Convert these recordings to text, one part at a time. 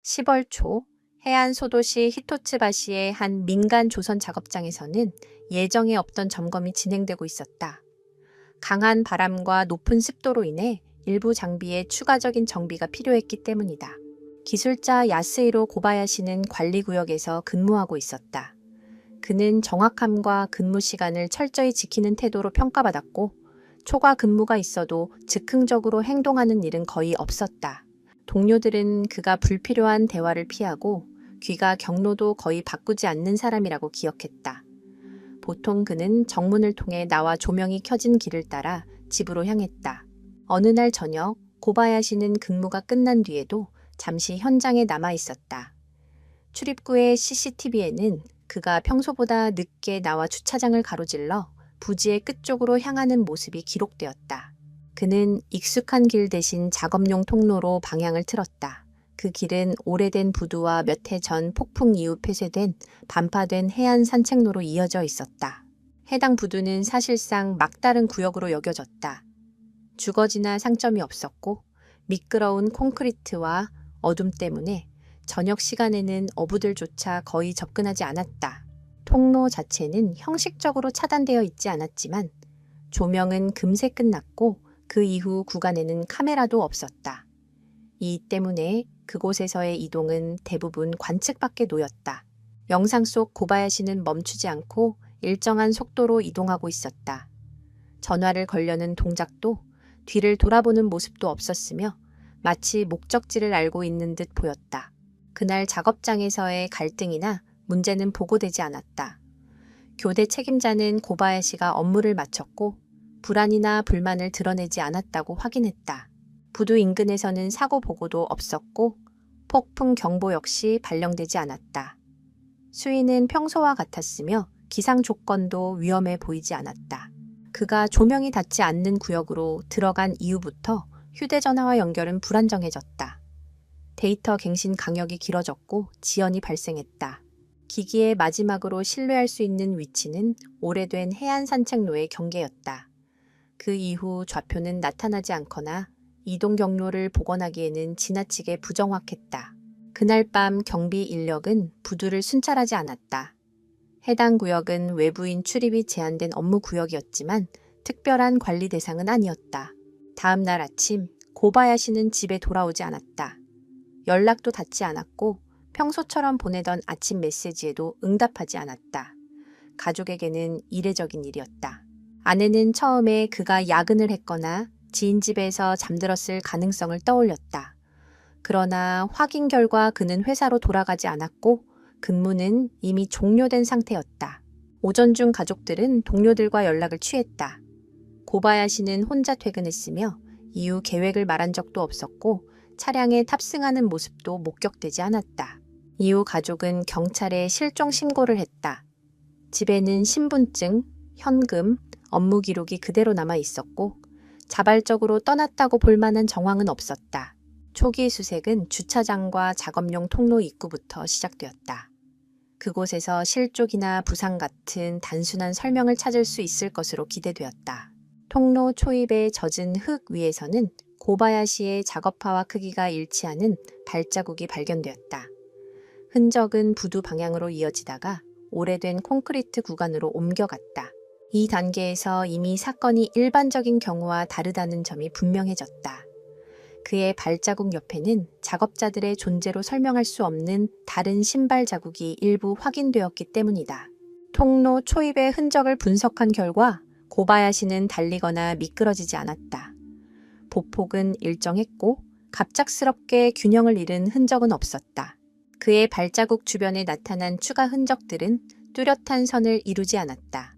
10월 초 해안 소도시 히토츠바시의 한 민간 조선 작업장에서는 예정에 없던 점검이 진행되고 있었다. 강한 바람과 높은 습도로 인해 일부 장비에 추가적인 정비가 필요했기 때문이다. 기술자 야스히로 고바야시는 관리구역에서 근무하고 있었다. 그는 정확함과 근무 시간을 철저히 지키는 태도로 평가받았고 초과 근무가 있어도 즉흥적으로 행동하는 일은 거의 없었다. 동료들은 그가 불필요한 대화를 피하고 귀가 경로도 거의 바꾸지 않는 사람이라고 기억했다. 보통 그는 정문을 통해 나와 조명이 켜진 길을 따라 집으로 향했다. 어느 날 저녁 고바야시는 근무가 끝난 뒤에도 잠시 현장에 남아 있었다. 출입구의 CCTV에는 그가 평소보다 늦게 나와 주차장을 가로질러 부지의 끝쪽으로 향하는 모습이 기록되었다. 그는 익숙한 길 대신 작업용 통로로 방향을 틀었다. 그 길은 오래된 부두와 몇 해 전 폭풍 이후 폐쇄된 반파된 해안 산책로로 이어져 있었다. 해당 부두는 사실상 막다른 구역으로 여겨졌다. 주거지나 상점이 없었고 미끄러운 콘크리트와 어둠 때문에 저녁 시간에는 어부들조차 거의 접근하지 않았다. 통로 자체는 형식적으로 차단되어 있지 않았지만 조명은 금세 끝났고 그 이후 구간에는 카메라도 없었다. 이 때문에 그곳에서의 이동은 대부분 관측밖에 놓였다. 영상 속 고바야시는 멈추지 않고 일정한 속도로 이동하고 있었다. 전화를 걸려는 동작도 뒤를 돌아보는 모습도 없었으며 마치 목적지를 알고 있는 듯 보였다. 그날 작업장에서의 갈등이나 문제는 보고되지 않았다. 교대 책임자는 고바야시가 업무를 마쳤고 불안이나 불만을 드러내지 않았다고 확인했다. 부두 인근에서는 사고 보고도 없었고 폭풍 경보 역시 발령되지 않았다. 수위는 평소와 같았으며 기상 조건도 위험해 보이지 않았다. 그가 조명이 닿지 않는 구역으로 들어간 이후부터 휴대전화와 연결은 불안정해졌다. 데이터 갱신 강역이 길어졌고 지연이 발생했다. 기기의 마지막으로 신뢰할 수 있는 위치는 오래된 해안 산책로의 경계였다. 그 이후 좌표는 나타나지 않거나 이동 경로를 복원하기에는 지나치게 부정확했다. 그날 밤 경비 인력은 부두를 순찰하지 않았다. 해당 구역은 외부인 출입이 제한된 업무 구역이었지만 특별한 관리 대상은 아니었다. 다음 날 아침 고바야시는 집에 돌아오지 않았다. 연락도 닿지 않았고 평소처럼 보내던 아침 메시지에도 응답하지 않았다. 가족에게는 이례적인 일이었다. 아내는 처음에 그가 야근을 했거나 지인 집에서 잠들었을 가능성을 떠올렸다. 그러나 확인 결과 그는 회사로 돌아가지 않았고 근무는 이미 종료된 상태였다. 오전 중 가족들은 동료들과 연락을 취했다. 고바야시는 혼자 퇴근했으며 이후 계획을 말한 적도 없었고 차량에 탑승하는 모습도 목격되지 않았다. 이후 가족은 경찰에 실종 신고를 했다. 집에는 신분증, 현금, 업무 기록이 그대로 남아 있었고 자발적으로 떠났다고 볼 만한 정황은 없었다. 초기 수색은 주차장과 작업용 통로 입구부터 시작되었다. 그곳에서 실족이나 부상 같은 단순한 설명을 찾을 수 있을 것으로 기대되었다. 통로 초입에 젖은 흙 위에서는 고바야시의 작업화와 크기가 일치하는 발자국이 발견되었다. 흔적은 부두 방향으로 이어지다가 오래된 콘크리트 구간으로 옮겨갔다. 이 단계에서 이미 사건이 일반적인 경우와 다르다는 점이 분명해졌다. 그의 발자국 옆에는 작업자들의 존재로 설명할 수 없는 다른 신발 자국이 일부 확인되었기 때문이다. 통로 초입의 흔적을 분석한 결과 고바야시는 달리거나 미끄러지지 않았다. 보폭은 일정했고 갑작스럽게 균형을 잃은 흔적은 없었다. 그의 발자국 주변에 나타난 추가 흔적들은 뚜렷한 선을 이루지 않았다.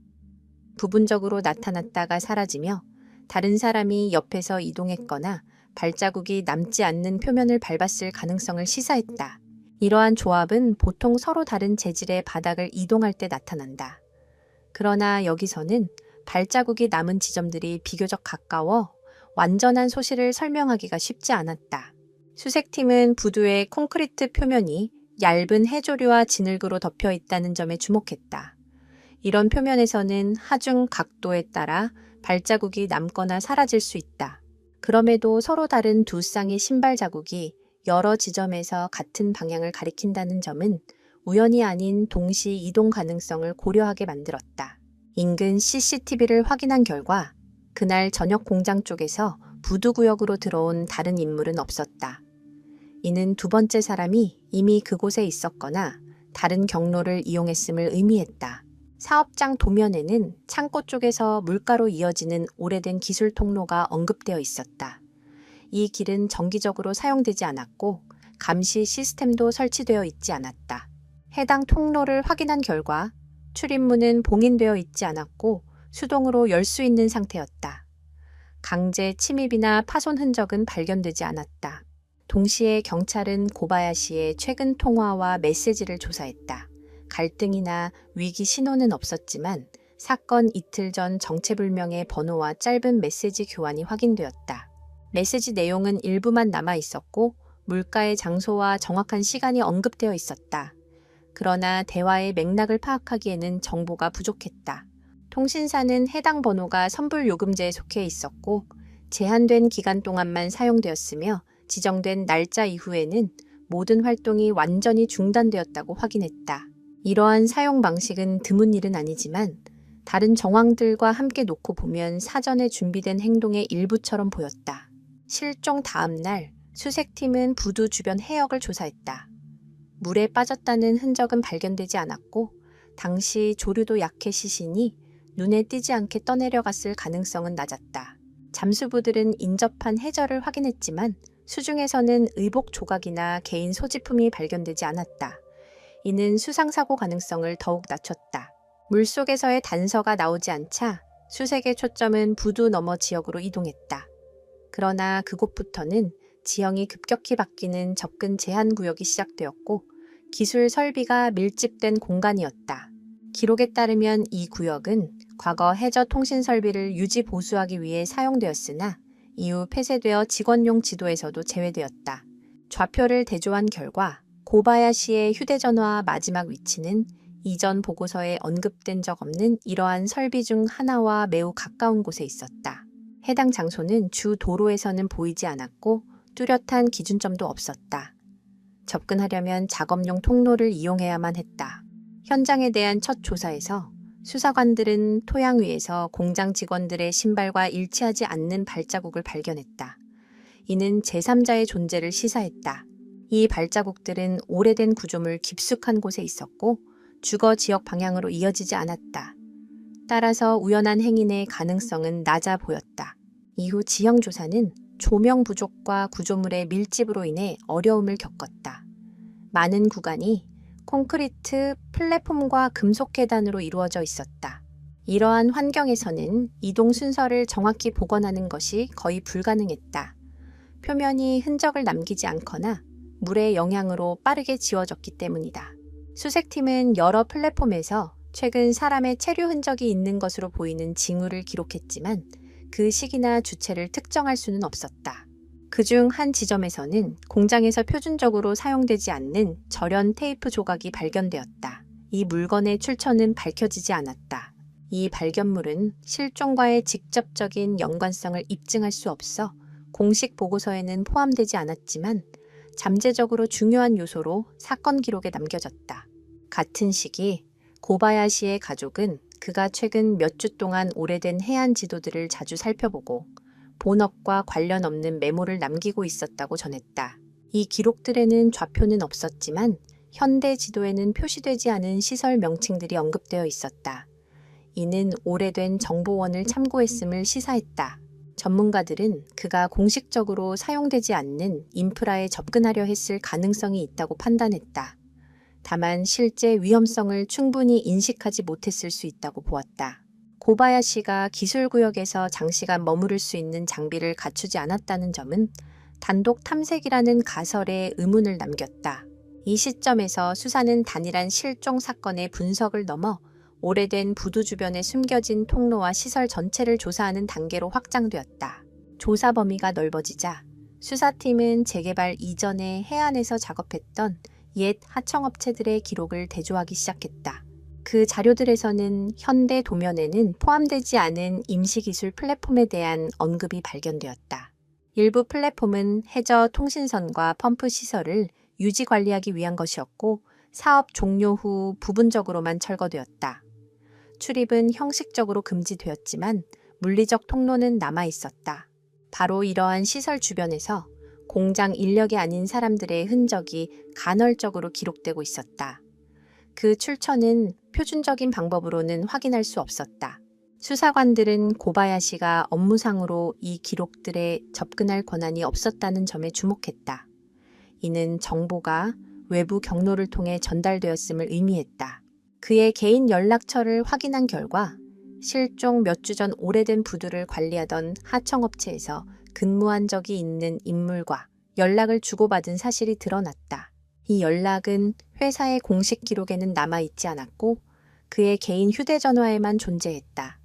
부분적으로 나타났다가 사라지며 다른 사람이 옆에서 이동했거나 발자국이 남지 않는 표면을 밟았을 가능성을 시사했다. 이러한 조합은 보통 서로 다른 재질의 바닥을 이동할 때 나타난다. 그러나 여기서는 발자국이 남은 지점들이 비교적 가까워 완전한 소실을 설명하기가 쉽지 않았다. 수색팀은 부두의 콘크리트 표면이 얇은 해조류와 진흙으로 덮여 있다는 점에 주목했다. 이런 표면에서는 하중 각도에 따라 발자국이 남거나 사라질 수 있다. 그럼에도 서로 다른 두 쌍의 신발 자국이 여러 지점에서 같은 방향을 가리킨다는 점은 우연이 아닌 동시 이동 가능성을 고려하게 만들었다. 인근 CCTV를 확인한 결과 그날 저녁 공장 쪽에서 부두구역으로 들어온 다른 인물은 없었다. 이는 두 번째 사람이 이미 그곳에 있었거나 다른 경로를 이용했음을 의미했다. 사업장 도면에는 창고 쪽에서 물가로 이어지는 오래된 기술 통로가 언급되어 있었다. 이 길은 정기적으로 사용되지 않았고 감시 시스템도 설치되어 있지 않았다. 해당 통로를 확인한 결과 출입문은 봉인되어 있지 않았고 수동으로 열 수 있는 상태였다. 강제 침입이나 파손 흔적은 발견되지 않았다. 동시에 경찰은 고바야시의 최근 통화와 메시지를 조사했다. 갈등이나 위기 신호는 없었지만 사건 이틀 전 정체불명의 번호와 짧은 메시지 교환이 확인되었다. 메시지 내용은 일부만 남아 있었고 물가의 장소와 정확한 시간이 언급되어 있었다. 그러나 대화의 맥락을 파악하기에는 정보가 부족했다. 통신사는 해당 번호가 선불요금제에 속해 있었고 제한된 기간 동안만 사용되었으며 지정된 날짜 이후에는 모든 활동이 완전히 중단되었다고 확인했다. 이러한 사용 방식은 드문 일은 아니지만 다른 정황들과 함께 놓고 보면 사전에 준비된 행동의 일부처럼 보였다. 실종 다음 날 수색팀은 부두 주변 해역을 조사했다. 물에 빠졌다는 흔적은 발견되지 않았고 당시 조류도 약해 시신이 눈에 띄지 않게 떠내려갔을 가능성은 낮았다. 잠수부들은 인접한 해저를 확인했지만 수중에서는 의복 조각이나 개인 소지품이 발견되지 않았다. 이는 수상사고 가능성을 더욱 낮췄다. 물속에서의 단서가 나오지 않자 수색의 초점은 부두 너머 지역으로 이동했다. 그러나 그곳부터는 지형이 급격히 바뀌는 접근 제한 구역이 시작되었고 기술 설비가 밀집된 공간이었다. 기록에 따르면 이 구역은 과거 해저 통신 설비를 유지 보수하기 위해 사용되었으나 이후 폐쇄되어 직원용 지도에서도 제외되었다. 좌표를 대조한 결과 고바야시의 휴대전화 마지막 위치는 이전 보고서에 언급된 적 없는 이러한 설비 중 하나와 매우 가까운 곳에 있었다. 해당 장소는 주 도로에서는 보이지 않았고 뚜렷한 기준점도 없었다. 접근하려면 작업용 통로를 이용해야만 했다. 현장에 대한 첫 조사에서 수사관들은 토양 위에서 공장 직원들의 신발과 일치하지 않는 발자국을 발견했다. 이는 제3자의 존재를 시사했다. 이 발자국들은 오래된 구조물 깊숙한 곳에 있었고 주거 지역 방향으로 이어지지 않았다. 따라서 우연한 행인의 가능성은 낮아 보였다. 이후 지형조사는 조명 부족과 구조물의 밀집으로 인해 어려움을 겪었다. 많은 구간이 콘크리트 플랫폼과 금속 계단으로 이루어져 있었다. 이러한 환경에서는 이동 순서를 정확히 복원하는 것이 거의 불가능했다. 표면이 흔적을 남기지 않거나 물의 영향으로 빠르게 지워졌기 때문이다. 수색팀은 여러 플랫폼에서 최근 사람의 체류 흔적이 있는 것으로 보이는 징후를 기록했지만 그 시기나 주체를 특정할 수는 없었다. 그중 한 지점에서는 공장에서 표준적으로 사용되지 않는 절연 테이프 조각이 발견되었다. 이 물건의 출처는 밝혀지지 않았다. 이 발견물은 실종과의 직접적인 연관성을 입증할 수 없어 공식 보고서에는 포함되지 않았지만 잠재적으로 중요한 요소로 사건 기록에 남겨졌다. 같은 시기 고바야시의 가족은 그가 최근 몇 주 동안 오래된 해안 지도들을 자주 살펴보고 본업과 관련 없는 메모를 남기고 있었다고 전했다. 이 기록들에는 좌표는 없었지만 현대 지도에는 표시되지 않은 시설 명칭들이 언급되어 있었다. 이는 오래된 정보원을 참고했음을 시사했다. 전문가들은 그가 공식적으로 사용되지 않는 인프라에 접근하려 했을 가능성이 있다고 판단했다. 다만 실제 위험성을 충분히 인식하지 못했을 수 있다고 보았다. 고바야시가 기술구역에서 장시간 머무를 수 있는 장비를 갖추지 않았다는 점은 단독 탐색이라는 가설에 의문을 남겼다. 이 시점에서 수사는 단일한 실종 사건의 분석을 넘어 오래된 부두 주변에 숨겨진 통로와 시설 전체를 조사하는 단계로 확장되었다. 조사 범위가 넓어지자 수사팀은 재개발 이전에 해안에서 작업했던 옛 하청업체들의 기록을 대조하기 시작했다. 그 자료들에서는 현대 도면에는 포함되지 않은 임시기술 플랫폼에 대한 언급이 발견되었다. 일부 플랫폼은 해저 통신선과 펌프 시설을 유지 관리하기 위한 것이었고 사업 종료 후 부분적으로만 철거되었다. 출입은 형식적으로 금지되었지만 물리적 통로는 남아 있었다. 바로 이러한 시설 주변에서 공장 인력이 아닌 사람들의 흔적이 간헐적으로 기록되고 있었다. 그 출처는 표준적인 방법으로는 확인할 수 없었다. 수사관들은 고바야시가 업무상으로 이 기록들에 접근할 권한이 없었다는 점에 주목했다. 이는 정보가 외부 경로를 통해 전달되었음을 의미했다. 그의 개인 연락처를 확인한 결과 실종 몇 주 전 오래된 부두를 관리하던 하청업체에서 근무한 적이 있는 인물과 연락을 주고받은 사실이 드러났다. 이 연락은 회사의 공식 기록에는 남아있지 않았고 그의 개인 휴대전화에만 존재했다.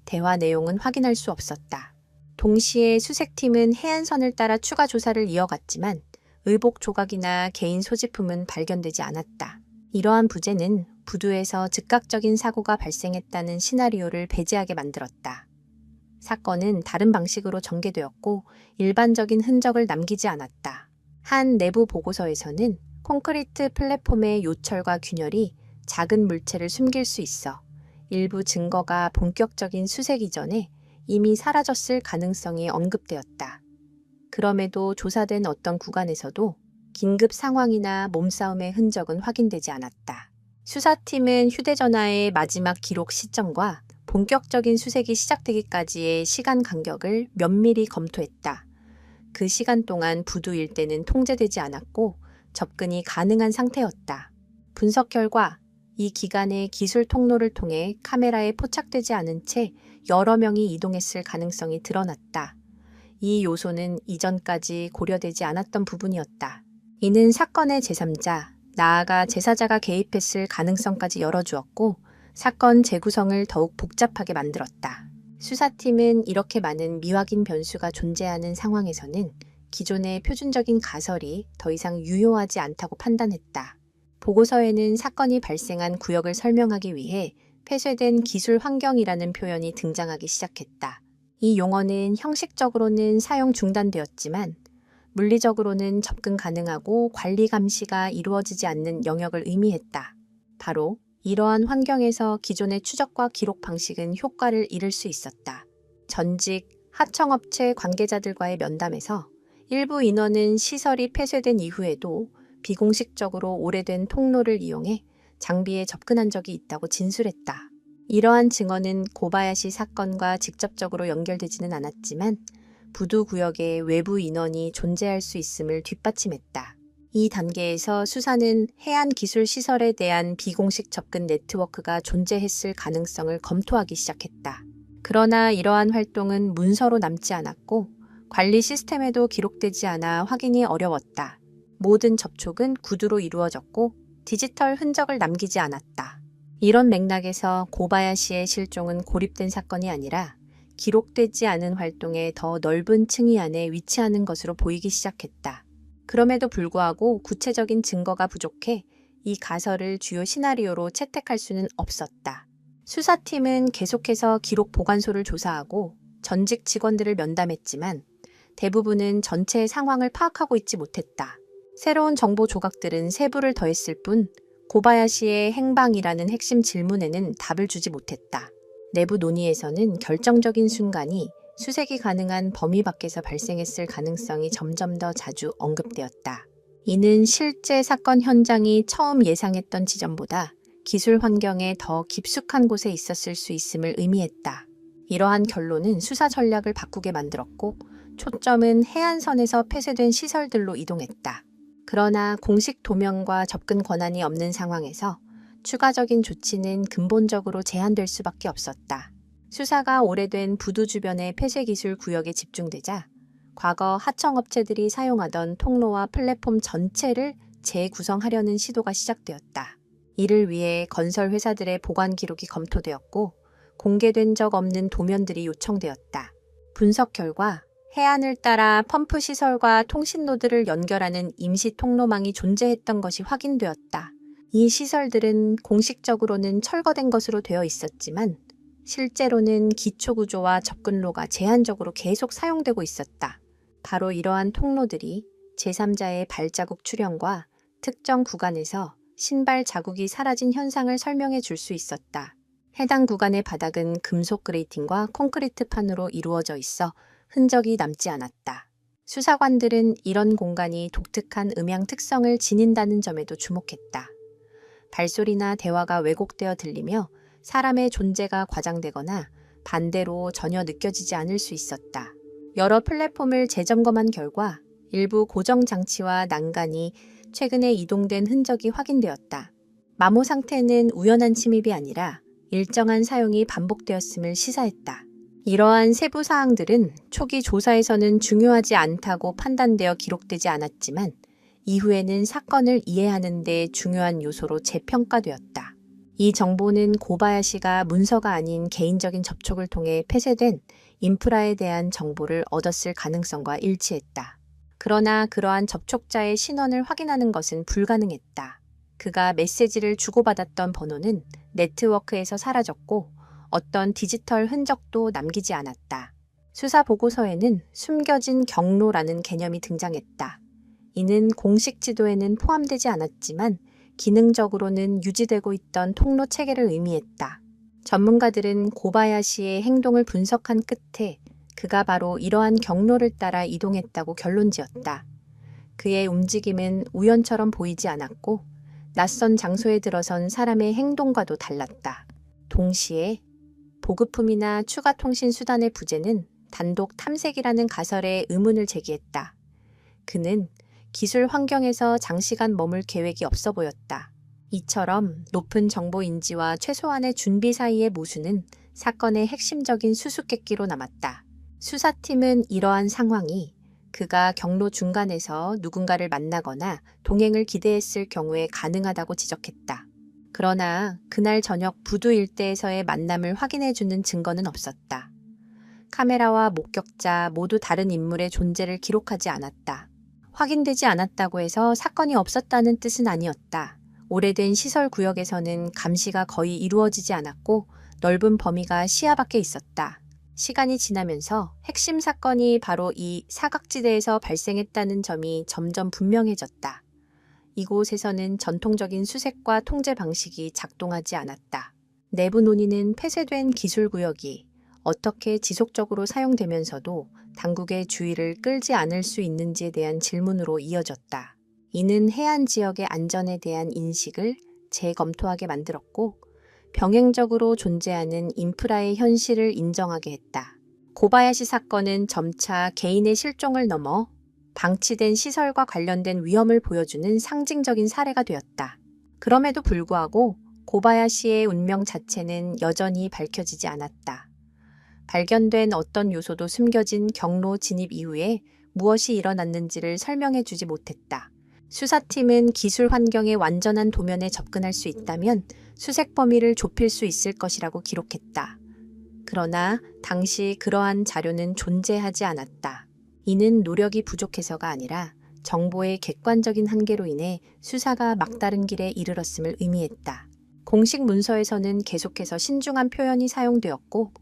대화 내용은 확인할 수 없었다. 동시에 수색팀은 해안선을 따라 추가 조사를 이어갔지만 의복 조각이나 개인 소지품은 발견되지 않았다. 이러한 부재는 부두에서 즉각적인 사고가 발생했다는 시나리오를 배제하게 만들었다. 사건은 다른 방식으로 전개되었고 일반적인 흔적을 남기지 않았다. 한 내부 보고서에서는 콘크리트 플랫폼의 요철과 균열이 작은 물체를 숨길 수 있어 일부 증거가 본격적인 수색 이전에 이미 사라졌을 가능성이 언급되었다. 그럼에도 조사된 어떤 구간에서도 긴급 상황이나 몸싸움의 흔적은 확인되지 않았다. 수사팀은 휴대전화의 마지막 기록 시점과 본격적인 수색이 시작되기까지의 시간 간격을 면밀히 검토했다. 그 시간 동안 부두 일대는 통제되지 않았고 접근이 가능한 상태였다. 분석 결과 이 기간에 기술 통로를 통해 카메라에 포착되지 않은 채 여러 명이 이동했을 가능성이 드러났다. 이 요소는 이전까지 고려되지 않았던 부분이었다. 이는 사건의 제3자, 나아가 제4자가 개입했을 가능성까지 열어주었고 사건 재구성을 더욱 복잡하게 만들었다. 수사팀은 이렇게 많은 미확인 변수가 존재하는 상황에서는 기존의 표준적인 가설이 더 이상 유효하지 않다고 판단했다. 보고서에는 사건이 발생한 구역을 설명하기 위해 폐쇄된 기술 환경이라는 표현이 등장하기 시작했다. 이 용어는 형식적으로는 사용 중단되었지만 물리적으로는 접근 가능하고 관리 감시가 이루어지지 않는 영역을 의미했다. 바로 이러한 환경에서 기존의 추적과 기록 방식은 효과를 잃을 수 있었다. 전직 하청업체 관계자들과의 면담에서 일부 인원은 시설이 폐쇄된 이후에도 비공식적으로 오래된 통로를 이용해 장비에 접근한 적이 있다고 진술했다. 이러한 증언은 고바야시 사건과 직접적으로 연결되지는 않았지만 부두 구역에 외부 인원이 존재할 수 있음을 뒷받침했다. 이 단계에서 수사는 해안 기술 시설에 대한 비공식 접근 네트워크가 존재했을 가능성을 검토하기 시작했다. 그러나 이러한 활동은 문서로 남지 않았고 관리 시스템에도 기록되지 않아 확인이 어려웠다. 모든 접촉은 구두로 이루어졌고 디지털 흔적을 남기지 않았다. 이런 맥락에서 고바야시의 실종은 고립된 사건이 아니라 기록되지 않은 활동의 더 넓은 층위 안에 위치하는 것으로 보이기 시작했다. 그럼에도 불구하고 구체적인 증거가 부족해 이 가설을 주요 시나리오로 채택할 수는 없었다. 수사팀은 계속해서 기록 보관소를 조사하고 전직 직원들을 면담했지만 대부분은 전체의 상황을 파악하고 있지 못했다. 새로운 정보 조각들은 세부를 더했을 뿐 고바야시의 행방이라는 핵심 질문에는 답을 주지 못했다. 내부 논의에서는 결정적인 순간이 수색이 가능한 범위 밖에서 발생했을 가능성이 점점 더 자주 언급되었다. 이는 실제 사건 현장이 처음 예상했던 지점보다 기술 환경에 더 깊숙한 곳에 있었을 수 있음을 의미했다. 이러한 결론은 수사 전략을 바꾸게 만들었고 초점은 해안선에서 폐쇄된 시설들로 이동했다. 그러나 공식 도면과 접근 권한이 없는 상황에서 추가적인 조치는 근본적으로 제한될 수밖에 없었다. 수사가 오래된 부두 주변의 폐쇄 기술 구역에 집중되자 과거 하청업체들이 사용하던 통로와 플랫폼 전체를 재구성하려는 시도가 시작되었다. 이를 위해 건설 회사들의 보관 기록이 검토되었고 공개된 적 없는 도면들이 요청되었다. 분석 결과 해안을 따라 펌프 시설과 통신노드를 연결하는 임시 통로망이 존재했던 것이 확인되었다. 이 시설들은 공식적으로는 철거된 것으로 되어 있었지만 실제로는 기초구조와 접근로가 제한적으로 계속 사용되고 있었다. 바로 이러한 통로들이 제3자의 발자국 출현과 특정 구간에서 신발 자국이 사라진 현상을 설명해 줄 수 있었다. 해당 구간의 바닥은 금속 그레이팅과 콘크리트판으로 이루어져 있어 흔적이 남지 않았다. 수사관들은 이런 공간이 독특한 음향 특성을 지닌다는 점에도 주목했다. 발소리나 대화가 왜곡되어 들리며 사람의 존재가 과장되거나 반대로 전혀 느껴지지 않을 수 있었다. 여러 플랫폼을 재점검한 결과 일부 고정 장치와 난간이 최근에 이동된 흔적이 확인되었다. 마모 상태는 우연한 침입이 아니라 일정한 사용이 반복되었음을 시사했다. 이러한 세부 사항들은 초기 조사에서는 중요하지 않다고 판단되어 기록되지 않았지만 이후에는 사건을 이해하는 데 중요한 요소로 재평가되었다. 이 정보는 고바야시가 문서가 아닌 개인적인 접촉을 통해 폐쇄된 인프라에 대한 정보를 얻었을 가능성과 일치했다. 그러나 그러한 접촉자의 신원을 확인하는 것은 불가능했다. 그가 메시지를 주고받았던 번호는 네트워크에서 사라졌고 어떤 디지털 흔적도 남기지 않았다. 수사 보고서에는 숨겨진 경로라는 개념이 등장했다. 이는 공식 지도에는 포함되지 않았지만 기능적으로는 유지되고 있던 통로 체계를 의미했다. 전문가들은 고바야시의 행동을 분석한 끝에 그가 바로 이러한 경로를 따라 이동했다고 결론지었다. 그의 움직임은 우연처럼 보이지 않았고 낯선 장소에 들어선 사람의 행동과도 달랐다. 동시에 보급품이나 추가 통신 수단의 부재는 단독 탐색이라는 가설에 의문을 제기했다. 그는 기술 환경에서 장시간 머물 계획이 없어 보였다. 이처럼 높은 정보 인지와 최소한의 준비 사이의 모순은 사건의 핵심적인 수수께끼로 남았다. 수사팀은 이러한 상황이 그가 경로 중간에서 누군가를 만나거나 동행을 기대했을 경우에 가능하다고 지적했다. 그러나 그날 저녁 부두 일대에서의 만남을 확인해주는 증거는 없었다. 카메라와 목격자 모두 다른 인물의 존재를 기록하지 않았다. 확인되지 않았다고 해서 사건이 없었다는 뜻은 아니었다. 오래된 시설 구역에서는 감시가 거의 이루어지지 않았고 넓은 범위가 시야 밖에 있었다. 시간이 지나면서 핵심 사건이 바로 이 사각지대에서 발생했다는 점이 점점 분명해졌다. 이곳에서는 전통적인 수색과 통제 방식이 작동하지 않았다. 내부 논의는 폐쇄된 기술 구역이 어떻게 지속적으로 사용되면서도 당국의 주의를 끌지 않을 수 있는지에 대한 질문으로 이어졌다. 이는 해안 지역의 안전에 대한 인식을 재검토하게 만들었고 병행적으로 존재하는 인프라의 현실을 인정하게 했다. 고바야시 사건은 점차 개인의 실종을 넘어 방치된 시설과 관련된 위험을 보여주는 상징적인 사례가 되었다. 그럼에도 불구하고 고바야시의 운명 자체는 여전히 밝혀지지 않았다. 발견된 어떤 요소도 숨겨진 경로 진입 이후에 무엇이 일어났는지를 설명해 주지 못했다. 수사팀은 기술 환경의 완전한 도면에 접근할 수 있다면 수색 범위를 좁힐 수 있을 것이라고 기록했다. 그러나 당시 그러한 자료는 존재하지 않았다. 이는 노력이 부족해서가 아니라 정보의 객관적인 한계로 인해 수사가 막다른 길에 이르렀음을 의미했다. 공식 문서에서는 계속해서 신중한 표현이 사용되었고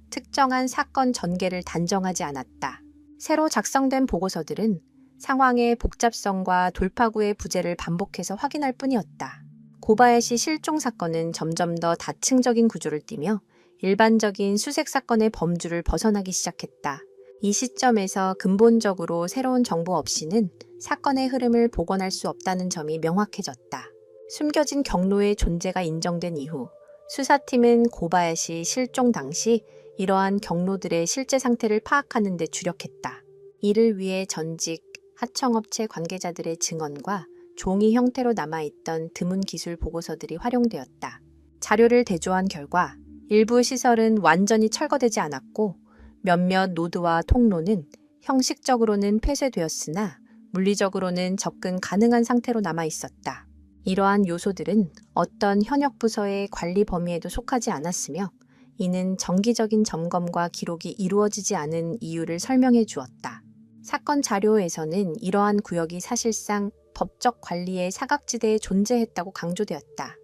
특정한 사건 전개를 단정하지 않았다. 새로 작성된 보고서들은 상황의 복잡성과 돌파구의 부재를 반복해서 확인할 뿐이었다. 고바야시 실종 사건은 점점 더 다층적인 구조를 띠며 일반적인 수색 사건의 범주를 벗어나기 시작했다. 이 시점에서 근본적으로 새로운 정보 없이는 사건의 흐름을 복원할 수 없다는 점이 명확해졌다. 숨겨진 경로의 존재가 인정된 이후 수사팀은 고바야시 실종 당시 이러한 경로들의 실제 상태를 파악하는 데 주력했다. 이를 위해 전직 하청업체 관계자들의 증언과 종이 형태로 남아있던 드문 기술 보고서들이 활용되었다. 자료를 대조한 결과 일부 시설은 완전히 철거되지 않았고 몇몇 노드와 통로는 형식적으로는 폐쇄되었으나 물리적으로는 접근 가능한 상태로 남아있었다. 이러한 요소들은 어떤 현역 부서의 관리 범위에도 속하지 않았으며 이는 정기적인 점검과 기록이 이루어지지 않은 이유를 설명해 주었다. 사건 자료에서는 이러한 구역이 사실상 법적 관리의 사각지대에 존재했다고 강조되었다.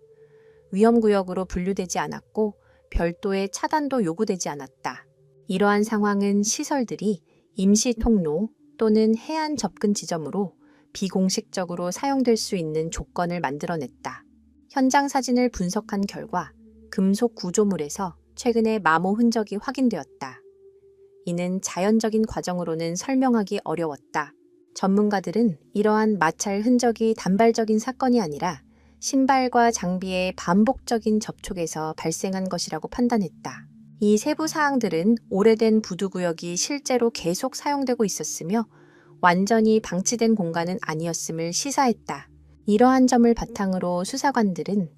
위험구역으로 분류되지 않았고 별도의 차단도 요구되지 않았다. 이러한 상황은 시설들이 임시 통로, 또는 해안 접근 지점으로 비공식적으로 사용될 수 있는 조건을 만들어냈다. 현장 사진을 분석한 결과 금속 구조물에서 최근에 마모 흔적이 확인되었다. 이는 자연적인 과정으로는 설명하기 어려웠다. 전문가들은 이러한 마찰 흔적이 단발적인 사건이 아니라 신발과 장비의 반복적인 접촉에서 발생한 것이라고 판단했다. 이 세부 사항들은 오래된 부두구역이 실제로 계속 사용되고 있었으며 완전히 방치된 공간은 아니었음을 시사했다. 이러한 점을 바탕으로 수사관들은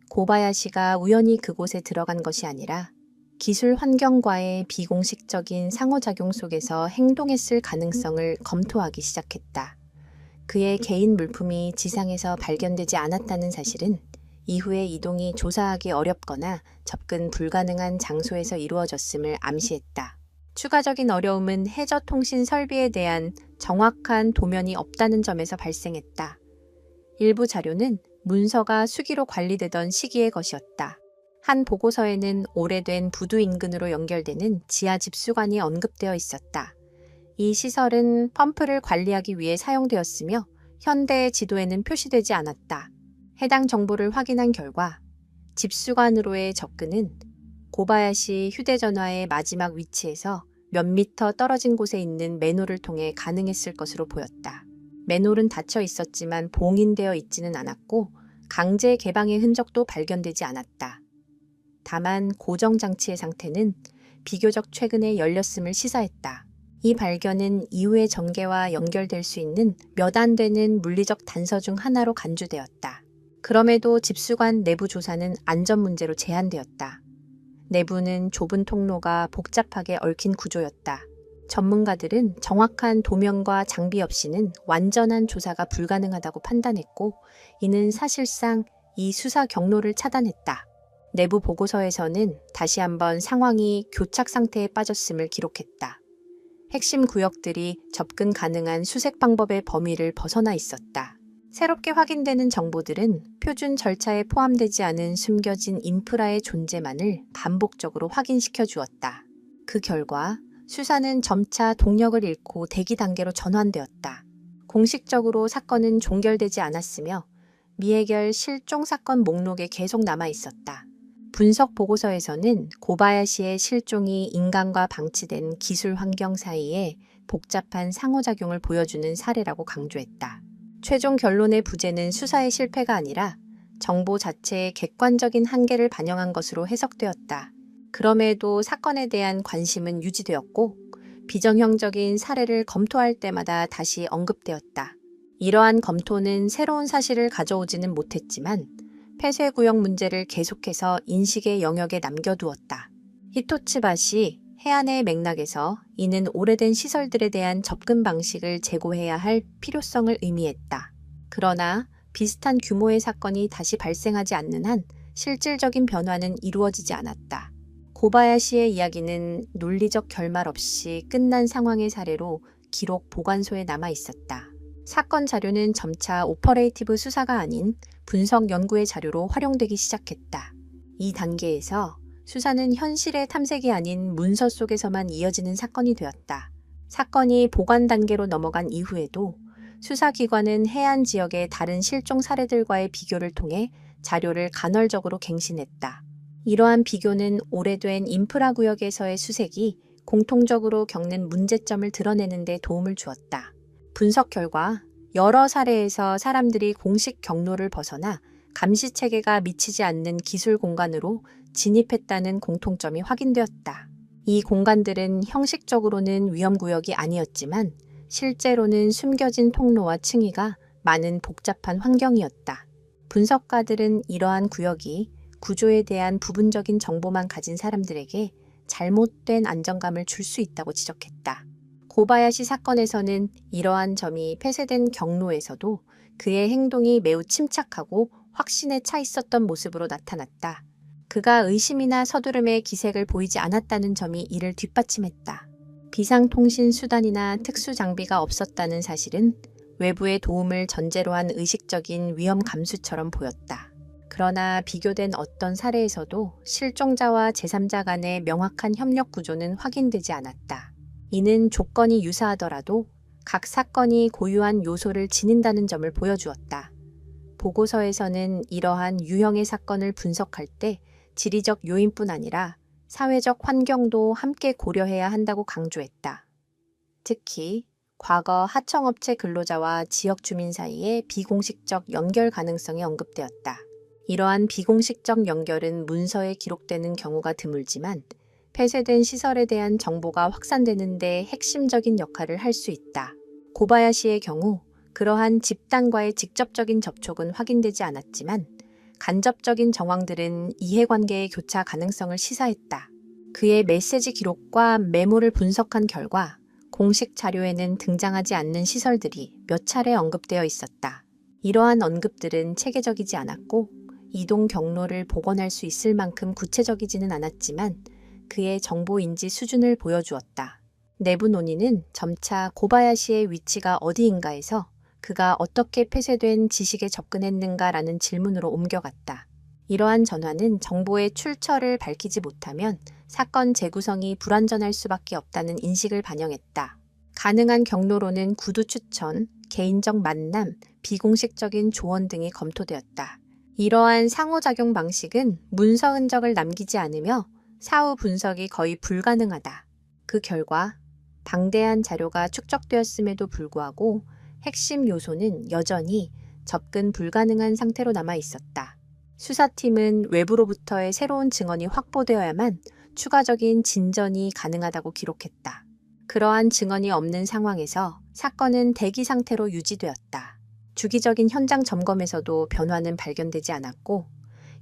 고바야시가 우연히 그곳에 들어간 것이 아니라 기술 환경과의 비공식적인 상호작용 속에서 행동했을 가능성을 검토하기 시작했다. 그의 개인 물품이 지상에서 발견되지 않았다는 사실은 이후에 이동이 조사하기 어렵거나 접근 불가능한 장소에서 이루어졌음을 암시했다. 추가적인 어려움은 해저 통신 설비에 대한 정확한 도면이 없다는 점에서 발생했다. 일부 자료는 문서가 수기로 관리되던 시기의 것이었다. 한 보고서에는 오래된 부두 인근으로 연결되는 지하 집수관이 언급되어 있었다. 이 시설은 펌프를 관리하기 위해 사용되었으며 현대의 지도에는 표시되지 않았다. 해당 정보를 확인한 결과 집수관으로의 접근은 고바야시 휴대전화의 마지막 위치에서 몇 미터 떨어진 곳에 있는 맨홀을 통해 가능했을 것으로 보였다. 맨홀은 닫혀 있었지만 봉인되어 있지는 않았고 강제 개방의 흔적도 발견되지 않았다. 다만 고정장치의 상태는 비교적 최근에 열렸음을 시사했다. 이 발견은 이후의 전개와 연결될 수 있는 몇 안 되는 물리적 단서 중 하나로 간주되었다. 그럼에도 집수관 내부 조사는 안전 문제로 제한되었다. 내부는 좁은 통로가 복잡하게 얽힌 구조였다. 전문가들은 정확한 도면과 장비 없이는 완전한 조사가 불가능하다고 판단했고, 이는 사실상 이 수사 경로를 차단했다. 내부 보고서에서는 다시 한번 상황이 교착 상태에 빠졌음을 기록했다. 핵심 구역들이 접근 가능한 수색 방법의 범위를 벗어나 있었다. 새롭게 확인되는 정보들은 표준 절차에 포함되지 않은 숨겨진 인프라의 존재만을 반복적으로 확인시켜 주었다. 그 결과 수사는 점차 동력을 잃고 대기 단계로 전환되었다. 공식적으로 사건은 종결되지 않았으며 미해결 실종 사건 목록에 계속 남아 있었다. 분석 보고서에서는 고바야시의 실종이 인간과 방치된 기술 환경 사이에 복잡한 상호작용을 보여주는 사례라고 강조했다. 최종 결론의 부재는 수사의 실패가 아니라 정보 자체의 객관적인 한계를 반영한 것으로 해석되었다. 그럼에도 사건에 대한 관심은 유지되었고 비정형적인 사례를 검토할 때마다 다시 언급되었다. 이러한 검토는 새로운 사실을 가져오지는 못했지만 폐쇄구역 문제를 계속해서 인식의 영역에 남겨두었다. 히토츠바시 해안의 맥락에서 이는 오래된 시설들에 대한 접근 방식을 재고해야 할 필요성을 의미했다. 그러나 비슷한 규모의 사건이 다시 발생하지 않는 한 실질적인 변화는 이루어지지 않았다. 고바야시의 이야기는 논리적 결말 없이 끝난 상황의 사례로 기록 보관소에 남아 있었다. 사건 자료는 점차 오퍼레이티브 수사가 아닌 분석 연구의 자료로 활용되기 시작했다. 이 단계에서 수사는 현실의 탐색이 아닌 문서 속에서만 이어지는 사건이 되었다. 사건이 보관 단계로 넘어간 이후에도 수사기관은 해안 지역의 다른 실종 사례들과의 비교를 통해 자료를 간헐적으로 갱신했다. 이러한 비교는 오래된 인프라 구역에서의 수색이 공통적으로 겪는 문제점을 드러내는 데 도움을 주었다. 분석 결과 여러 사례에서 사람들이 공식 경로를 벗어나 감시체계가 미치지 않는 기술 공간으로 진입했다는 공통점이 확인되었다. 이 공간들은 형식적으로는 위험구역이 아니었지만 실제로는 숨겨진 통로와 층위가 많은 복잡한 환경이었다. 분석가들은 이러한 구역이 구조에 대한 부분적인 정보만 가진 사람들에게 잘못된 안정감을 줄 수 있다고 지적했다. 고바야시 사건에서는 이러한 점이 폐쇄된 경로에서도 그의 행동이 매우 침착하고 확신에 차 있었던 모습으로 나타났다. 그가 의심이나 서두름의 기색을 보이지 않았다는 점이 이를 뒷받침했다. 비상통신 수단이나 특수 장비가 없었다는 사실은 외부의 도움을 전제로 한 의식적인 위험 감수처럼 보였다. 그러나 비교된 어떤 사례에서도 실종자와 제3자 간의 명확한 협력 구조는 확인되지 않았다. 이는 조건이 유사하더라도 각 사건이 고유한 요소를 지닌다는 점을 보여주었다. 보고서에서는 이러한 유형의 사건을 분석할 때 지리적 요인뿐 아니라 사회적 환경도 함께 고려해야 한다고 강조했다. 특히 과거 하청업체 근로자와 지역 주민 사이의 비공식적 연결 가능성이 언급되었다. 이러한 비공식적 연결은 문서에 기록되는 경우가 드물지만 폐쇄된 시설에 대한 정보가 확산되는 데 핵심적인 역할을 할 수 있다. 고바야시의 경우 그러한 집단과의 직접적인 접촉은 확인되지 않았지만 간접적인 정황들은 이해관계의 교차 가능성을 시사했다. 그의 메시지 기록과 메모를 분석한 결과 공식 자료에는 등장하지 않는 시설들이 몇 차례 언급되어 있었다. 이러한 언급들은 체계적이지 않았고 이동 경로를 복원할 수 있을 만큼 구체적이지는 않았지만 그의 정보 인지 수준을 보여주었다. 내부 논의는 점차 고바야시의 위치가 어디인가에서 그가 어떻게 폐쇄된 지식에 접근했는가라는 질문으로 옮겨갔다. 이러한 전환은 정보의 출처를 밝히지 못하면 사건 재구성이 불완전할 수밖에 없다는 인식을 반영했다. 가능한 경로로는 구두 추천, 개인적 만남, 비공식적인 조언 등이 검토되었다. 이러한 상호작용 방식은 문서 흔적을 남기지 않으며 사후 분석이 거의 불가능하다. 그 결과 방대한 자료가 축적되었음에도 불구하고 핵심 요소는 여전히 접근 불가능한 상태로 남아 있었다. 수사팀은 외부로부터의 새로운 증언이 확보되어야만 추가적인 진전이 가능하다고 기록했다. 그러한 증언이 없는 상황에서 사건은 대기 상태로 유지되었다. 주기적인 현장 점검에서도 변화는 발견되지 않았고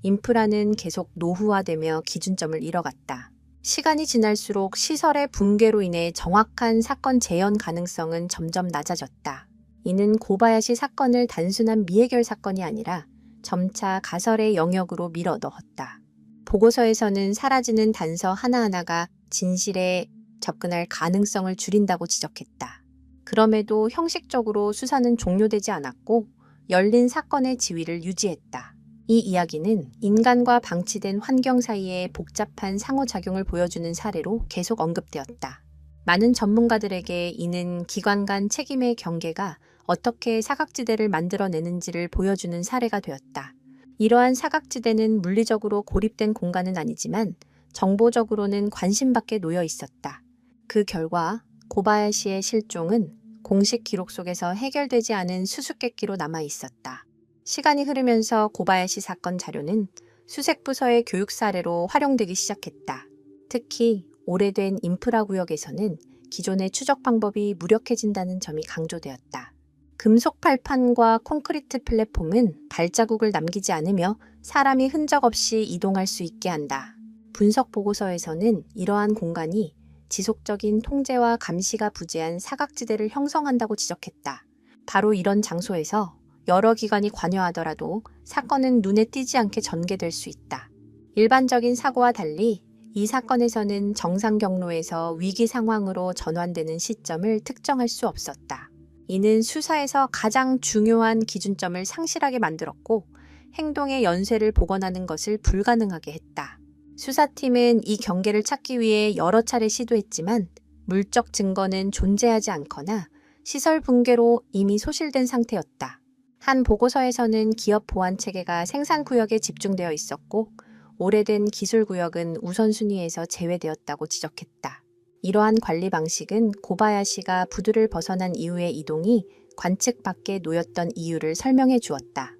인프라는 계속 노후화되며 기준점을 잃어갔다. 시간이 지날수록 시설의 붕괴로 인해 정확한 사건 재현 가능성은 점점 낮아졌다. 이는 고바야시 사건을 단순한 미해결 사건이 아니라 점차 가설의 영역으로 밀어 넣었다. 보고서에서는 사라지는 단서 하나하나가 진실에 접근할 가능성을 줄인다고 지적했다. 그럼에도 형식적으로 수사는 종료되지 않았고 열린 사건의 지위를 유지했다. 이 이야기는 인간과 방치된 환경 사이의 복잡한 상호작용을 보여주는 사례로 계속 언급되었다. 많은 전문가들에게 이는 기관 간 책임의 경계가 어떻게 사각지대를 만들어내는지를 보여주는 사례가 되었다. 이러한 사각지대는 물리적으로 고립된 공간은 아니지만 정보적으로는 관심 밖에 놓여 있었다. 그 결과 고바야시의 실종은 공식 기록 속에서 해결되지 않은 수수께끼로 남아 있었다. 시간이 흐르면서 고바야시 사건 자료는 수색 부서의 교육 사례로 활용되기 시작했다. 특히 오래된 인프라 구역에서는 기존의 추적 방법이 무력해진다는 점이 강조되었다. 금속 발판과 콘크리트 플랫폼은 발자국을 남기지 않으며 사람이 흔적 없이 이동할 수 있게 한다. 분석 보고서에서는 이러한 공간이 지속적인 통제와 감시가 부재한 사각지대를 형성한다고 지적했다. 바로 이런 장소에서 여러 기관이 관여하더라도 사건은 눈에 띄지 않게 전개될 수 있다. 일반적인 사고와 달리 이 사건에서는 정상 경로에서 위기 상황으로 전환되는 시점을 특정할 수 없었다. 이는 수사에서 가장 중요한 기준점을 상실하게 만들었고 행동의 연쇄를 복원하는 것을 불가능하게 했다. 수사팀은 이 경계를 찾기 위해 여러 차례 시도했지만 물적 증거는 존재하지 않거나 시설 붕괴로 이미 소실된 상태였다. 한 보고서에서는 기업 보안 체계가 생산 구역에 집중되어 있었고 오래된 기술 구역은 우선순위에서 제외되었다고 지적했다. 이러한 관리 방식은 고바야시가 부두를 벗어난 이후의 이동이 관측 밖에 놓였던 이유를 설명해 주었다.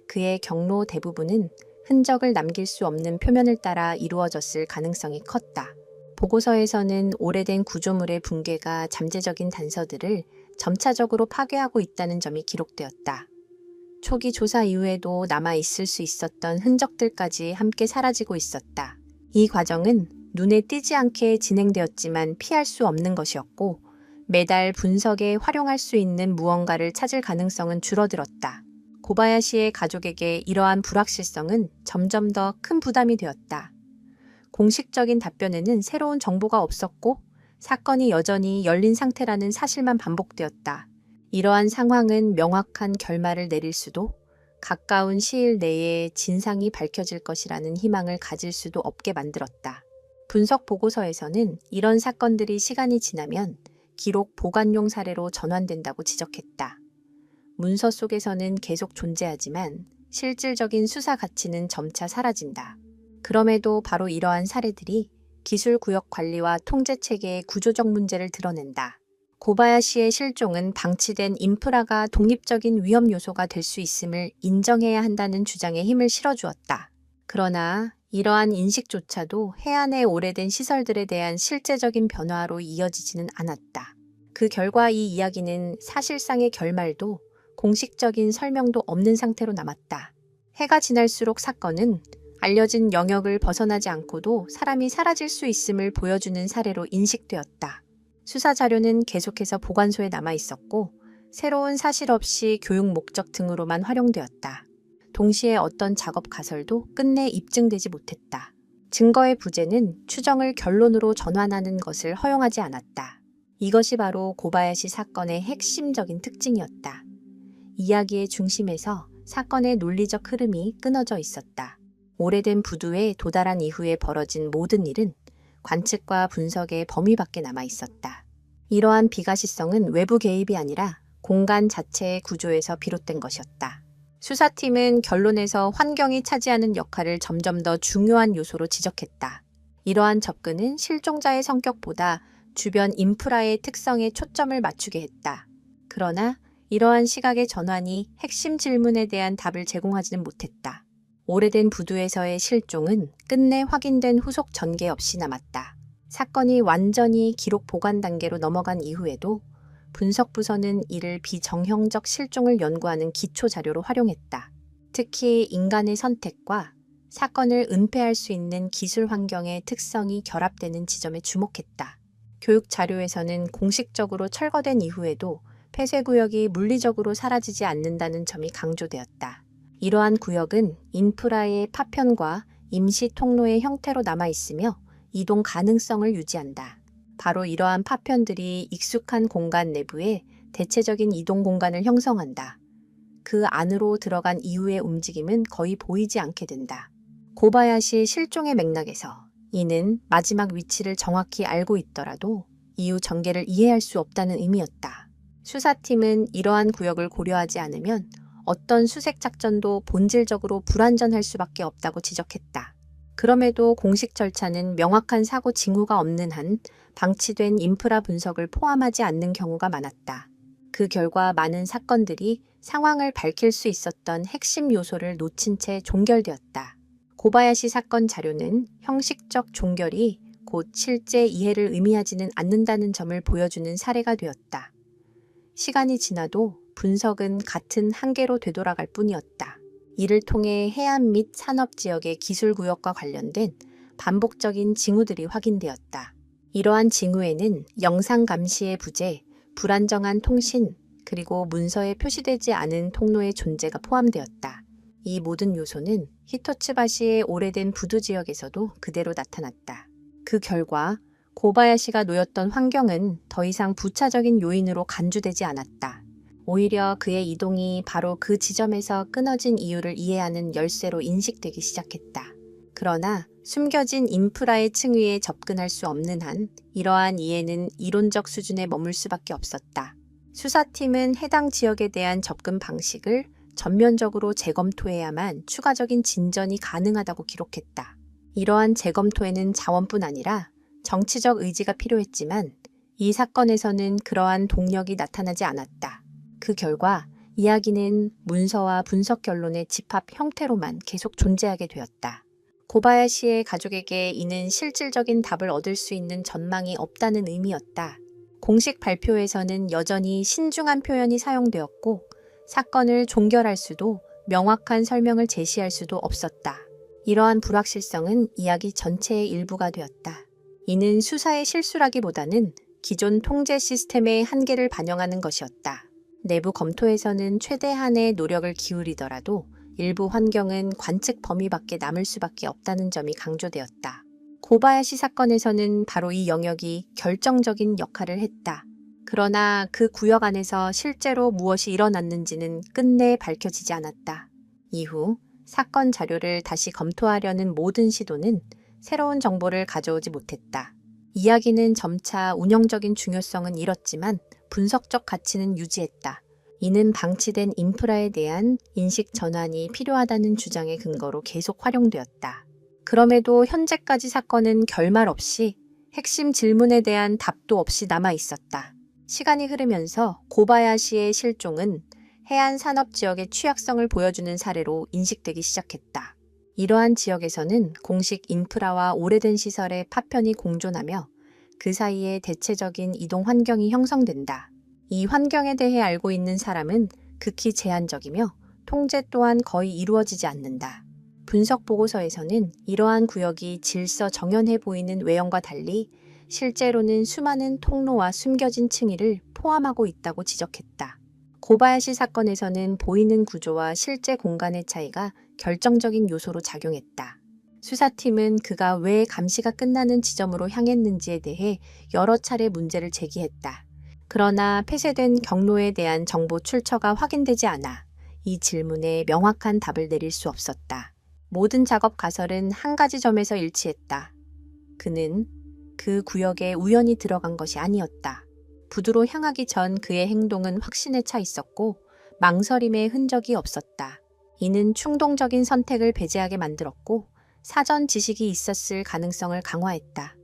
그의 경로 대부분은 흔적을 남길 수 없는 표면을 따라 이루어졌을 가능성이 컸다. 보고서에서는 오래된 구조물의 붕괴가 잠재적인 단서들을 점차적으로 파괴하고 있다는 점이 기록되었다. 초기 조사 이후에도 남아있을 수 있었던 흔적들까지 함께 사라지고 있었다. 이 과정은 눈에 띄지 않게 진행되었지만 피할 수 없는 것이었고 매달 분석에 활용할 수 있는 무언가를 찾을 가능성은 줄어들었다. 고바야시의 가족에게 이러한 불확실성은 점점 더 큰 부담이 되었다. 공식적인 답변에는 새로운 정보가 없었고 사건이 여전히 열린 상태라는 사실만 반복되었다. 이러한 상황은 명확한 결말을 내릴 수도 가까운 시일 내에 진상이 밝혀질 것이라는 희망을 가질 수도 없게 만들었다. 분석 보고서에서는 이런 사건들이 시간이 지나면 기록 보관용 사례로 전환된다고 지적했다. 문서 속에서는 계속 존재하지만 실질적인 수사 가치는 점차 사라진다. 그럼에도 바로 이러한 사례들이 기술구역 관리와 통제체계의 구조적 문제를 드러낸다. 고바야시의 실종은 방치된 인프라가 독립적인 위험 요소가 될 수 있음을 인정해야 한다는 주장에 힘을 실어주었다. 그러나 이러한 인식조차도 해안의 오래된 시설들에 대한 실제적인 변화로 이어지지는 않았다. 그 결과 이 이야기는 사실상의 결말도 공식적인 설명도 없는 상태로 남았다. 해가 지날수록 사건은 알려진 영역을 벗어나지 않고도 사람이 사라질 수 있음을 보여주는 사례로 인식되었다. 수사 자료는 계속해서 보관소에 남아 있었고 새로운 사실 없이 교육 목적 등으로만 활용되었다. 동시에 어떤 작업 가설도 끝내 입증되지 못했다. 증거의 부재는 추정을 결론으로 전환하는 것을 허용하지 않았다. 이것이 바로 고바야시 사건의 핵심적인 특징이었다. 이야기의 중심에서 사건의 논리적 흐름이 끊어져 있었다. 오래된 부두에 도달한 이후에 벌어진 모든 일은 관측과 분석의 범위 밖에 남아 있었다. 이러한 비가시성은 외부 개입이 아니라 공간 자체의 구조에서 비롯된 것이었다. 수사팀은 결론에서 환경이 차지하는 역할을 점점 더 중요한 요소로 지적했다. 이러한 접근은 실종자의 성격보다 주변 인프라의 특성에 초점을 맞추게 했다. 그러나 이러한 시각의 전환이 핵심 질문에 대한 답을 제공하지는 못했다. 오래된 부두에서의 실종은 끝내 확인된 후속 전개 없이 남았다. 사건이 완전히 기록 보관 단계로 넘어간 이후에도 분석부서는 이를 비정형적 실종을 연구하는 기초 자료로 활용했다. 특히 인간의 선택과 사건을 은폐할 수 있는 기술 환경의 특성이 결합되는 지점에 주목했다. 교육 자료에서는 공식적으로 철거된 이후에도 폐쇄구역이 물리적으로 사라지지 않는다는 점이 강조되었다. 이러한 구역은 인프라의 파편과 임시 통로의 형태로 남아있으며 이동 가능성을 유지한다. 바로 이러한 파편들이 익숙한 공간 내부에 대체적인 이동 공간을 형성한다. 그 안으로 들어간 이후의 움직임은 거의 보이지 않게 된다. 고바야시 실종의 맥락에서 이는 마지막 위치를 정확히 알고 있더라도 이후 전개를 이해할 수 없다는 의미였다. 수사팀은 이러한 구역을 고려하지 않으면 어떤 수색 작전도 본질적으로 불완전할 수밖에 없다고 지적했다. 그럼에도 공식 절차는 명확한 사고 징후가 없는 한 방치된 인프라 분석을 포함하지 않는 경우가 많았다. 그 결과 많은 사건들이 상황을 밝힐 수 있었던 핵심 요소를 놓친 채 종결되었다. 고바야시 사건 자료는 형식적 종결이 곧 실제 이해를 의미하지는 않는다는 점을 보여주는 사례가 되었다. 시간이 지나도 분석은 같은 한계로 되돌아갈 뿐이었다. 이를 통해 해안 및 산업 지역의 기술구역과 관련된 반복적인 징후들이 확인되었다. 이러한 징후에는 영상 감시의 부재, 불안정한 통신, 그리고 문서에 표시되지 않은 통로의 존재가 포함되었다. 이 모든 요소는 히토츠바시의 오래된 부두 지역에서도 그대로 나타났다. 그 결과 고바야시가 놓였던 환경은 더 이상 부차적인 요인으로 간주되지 않았다. 오히려 그의 이동이 바로 그 지점에서 끊어진 이유를 이해하는 열쇠로 인식되기 시작했다. 그러나 숨겨진 인프라의 층위에 접근할 수 없는 한 이러한 이해는 이론적 수준에 머물 수밖에 없었다. 수사팀은 해당 지역에 대한 접근 방식을 전면적으로 재검토해야만 추가적인 진전이 가능하다고 기록했다. 이러한 재검토에는 자원뿐 아니라 정치적 의지가 필요했지만 이 사건에서는 그러한 동력이 나타나지 않았다. 그 결과 이야기는 문서와 분석 결론의 집합 형태로만 계속 존재하게 되었다. 고바야시의 가족에게 이는 실질적인 답을 얻을 수 있는 전망이 없다는 의미였다. 공식 발표에서는 여전히 신중한 표현이 사용되었고 사건을 종결할 수도 명확한 설명을 제시할 수도 없었다. 이러한 불확실성은 이야기 전체의 일부가 되었다. 이는 수사의 실수라기보다는 기존 통제 시스템의 한계를 반영하는 것이었다. 내부 검토에서는 최대한의 노력을 기울이더라도 일부 환경은 관측 범위 밖에 남을 수밖에 없다는 점이 강조되었다. 고바야시 사건에서는 바로 이 영역이 결정적인 역할을 했다. 그러나 그 구역 안에서 실제로 무엇이 일어났는지는 끝내 밝혀지지 않았다. 이후 사건 자료를 다시 검토하려는 모든 시도는 새로운 정보를 가져오지 못했다. 이야기는 점차 운영적인 중요성은 잃었지만 분석적 가치는 유지했다. 이는 방치된 인프라에 대한 인식 전환이 필요하다는 주장의 근거로 계속 활용되었다. 그럼에도 현재까지 사건은 결말 없이 핵심 질문에 대한 답도 없이 남아 있었다. 시간이 흐르면서 고바야시의 실종은 해안 산업 지역의 취약성을 보여주는 사례로 인식되기 시작했다. 이러한 지역에서는 공식 인프라와 오래된 시설의 파편이 공존하며 그 사이에 대체적인 이동 환경이 형성된다. 이 환경에 대해 알고 있는 사람은 극히 제한적이며 통제 또한 거의 이루어지지 않는다. 분석 보고서에서는 이러한 구역이 질서 정연해 보이는 외형과 달리 실제로는 수많은 통로와 숨겨진 층위를 포함하고 있다고 지적했다. 고바야시 사건에서는 보이는 구조와 실제 공간의 차이가 결정적인 요소로 작용했다. 수사팀은 그가 왜 감시가 끝나는 지점으로 향했는지에 대해 여러 차례 문제를 제기했다. 그러나 폐쇄된 경로에 대한 정보 출처가 확인되지 않아 이 질문에 명확한 답을 내릴 수 없었다. 모든 작업 가설은 한 가지 점에서 일치했다. 그는 그 구역에 우연히 들어간 것이 아니었다. 부두로 향하기 전 그의 행동은 확신에 차 있었고 망설임의 흔적이 없었다. 이는 충동적인 선택을 배제하게 만들었고 사전 지식이 있었을 가능성을 강화했다.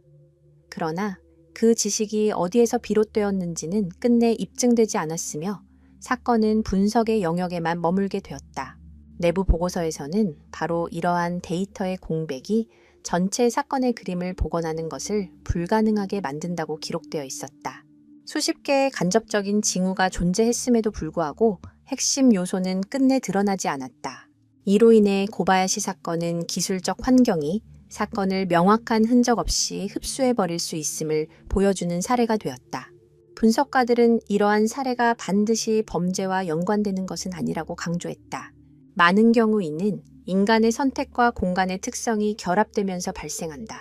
그러나 그 지식이 어디에서 비롯되었는지는 끝내 입증되지 않았으며 사건은 분석의 영역에만 머물게 되었다. 내부 보고서에서는 바로 이러한 데이터의 공백이 전체 사건의 그림을 복원하는 것을 불가능하게 만든다고 기록되어 있었다. 수십 개의 간접적인 징후가 존재했음에도 불구하고 핵심 요소는 끝내 드러나지 않았다. 이로 인해 고바야시 사건은 기술적 환경이 사건을 명확한 흔적 없이 흡수해버릴 수 있음을 보여주는 사례가 되었다. 분석가들은 이러한 사례가 반드시 범죄와 연관되는 것은 아니라고 강조했다. 많은 경우 이는 인간의 선택과 공간의 특성이 결합되면서 발생한다.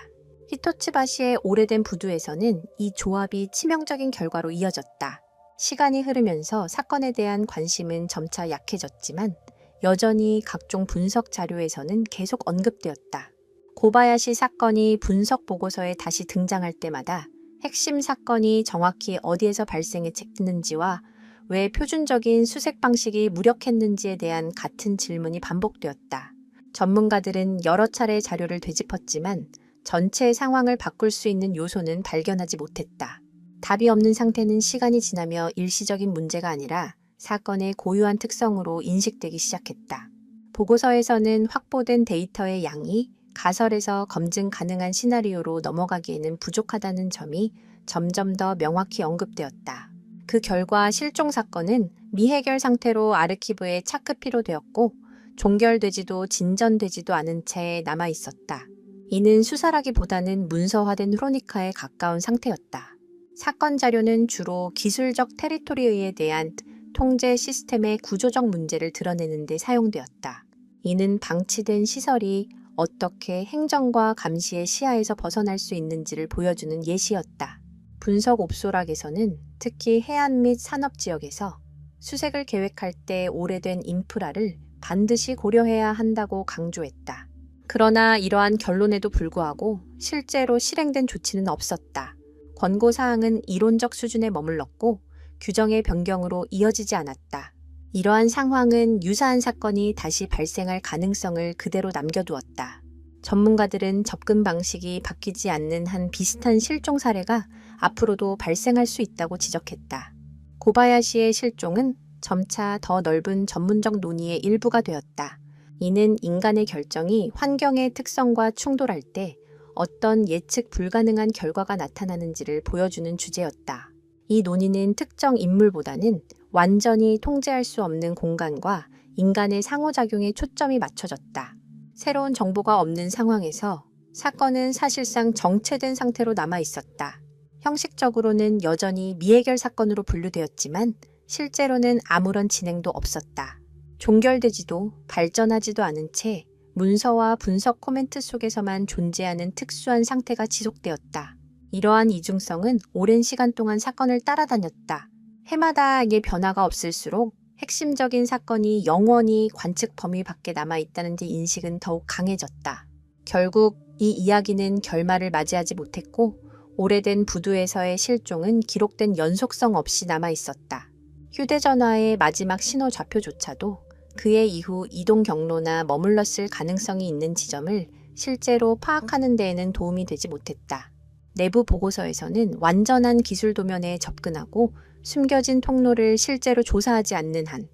히토츠바시의 오래된 부두에서는 이 조합이 치명적인 결과로 이어졌다. 시간이 흐르면서 사건에 대한 관심은 점차 약해졌지만 여전히 각종 분석 자료에서는 계속 언급되었다. 고바야시 사건이 분석 보고서에 다시 등장할 때마다 핵심 사건이 정확히 어디에서 발생했는지와 왜 표준적인 수색 방식이 무력했는지에 대한 같은 질문이 반복되었다. 전문가들은 여러 차례 자료를 되짚었지만 전체 상황을 바꿀 수 있는 요소는 발견하지 못했다. 답이 없는 상태는 시간이 지나며 일시적인 문제가 아니라 사건의 고유한 특성으로 인식되기 시작했다. 보고서에서는 확보된 데이터의 양이 가설에서 검증 가능한 시나리오로 넘어가기에는 부족하다는 점이 점점 더 명확히 언급되었다. 그 결과 실종 사건은 미해결 상태로 아르키브에 차크피로 되었고 종결되지도 진전되지도 않은 채 남아 있었다. 이는 수사라기보다는 문서화된 흐로니카에 가까운 상태였다. 사건 자료는 주로 기술적 테리토리에 대한 통제 시스템의 구조적 문제를 드러내는 데 사용되었다. 이는 방치된 시설이 어떻게 행정과 감시의 시야에서 벗어날 수 있는지를 보여주는 예시였다. 분석 옵소락에서는 특히 해안 및 산업 지역에서 수색을 계획할 때 오래된 인프라를 반드시 고려해야 한다고 강조했다. 그러나 이러한 결론에도 불구하고 실제로 실행된 조치는 없었다. 권고사항은 이론적 수준에 머물렀고 규정의 변경으로 이어지지 않았다. 이러한 상황은 유사한 사건이 다시 발생할 가능성을 그대로 남겨두었다. 전문가들은 접근 방식이 바뀌지 않는 한 비슷한 실종 사례가 앞으로도 발생할 수 있다고 지적했다. 고바야시의 실종은 점차 더 넓은 전문적 논의의 일부가 되었다. 이는 인간의 결정이 환경의 특성과 충돌할 때 어떤 예측 불가능한 결과가 나타나는지를 보여주는 주제였다. 이 논의는 특정 인물보다는 완전히 통제할 수 없는 공간과 인간의 상호작용에 초점이 맞춰졌다. 새로운 정보가 없는 상황에서 사건은 사실상 정체된 상태로 남아 있었다. 형식적으로는 여전히 미해결 사건으로 분류되었지만 실제로는 아무런 진행도 없었다. 종결되지도 발전하지도 않은 채 문서와 분석 코멘트 속에서만 존재하는 특수한 상태가 지속되었다. 이러한 이중성은 오랜 시간 동안 사건을 따라다녔다. 해마다의 변화가 없을수록 핵심적인 사건이 영원히 관측 범위 밖에 남아있다는 데 인식은 더욱 강해졌다. 결국 이 이야기는 결말을 맞이하지 못했고 오래된 부두에서의 실종은 기록된 연속성 없이 남아 있었다. 휴대전화의 마지막 신호 좌표조차도 그의 이후 이동 경로나 머물렀을 가능성이 있는 지점을 실제로 파악하는 데에는 도움이 되지 못했다. 내부 보고서에서는 완전한 기술 도면에 접근하고 숨겨진 통로를 실제로 조사하지 않는 한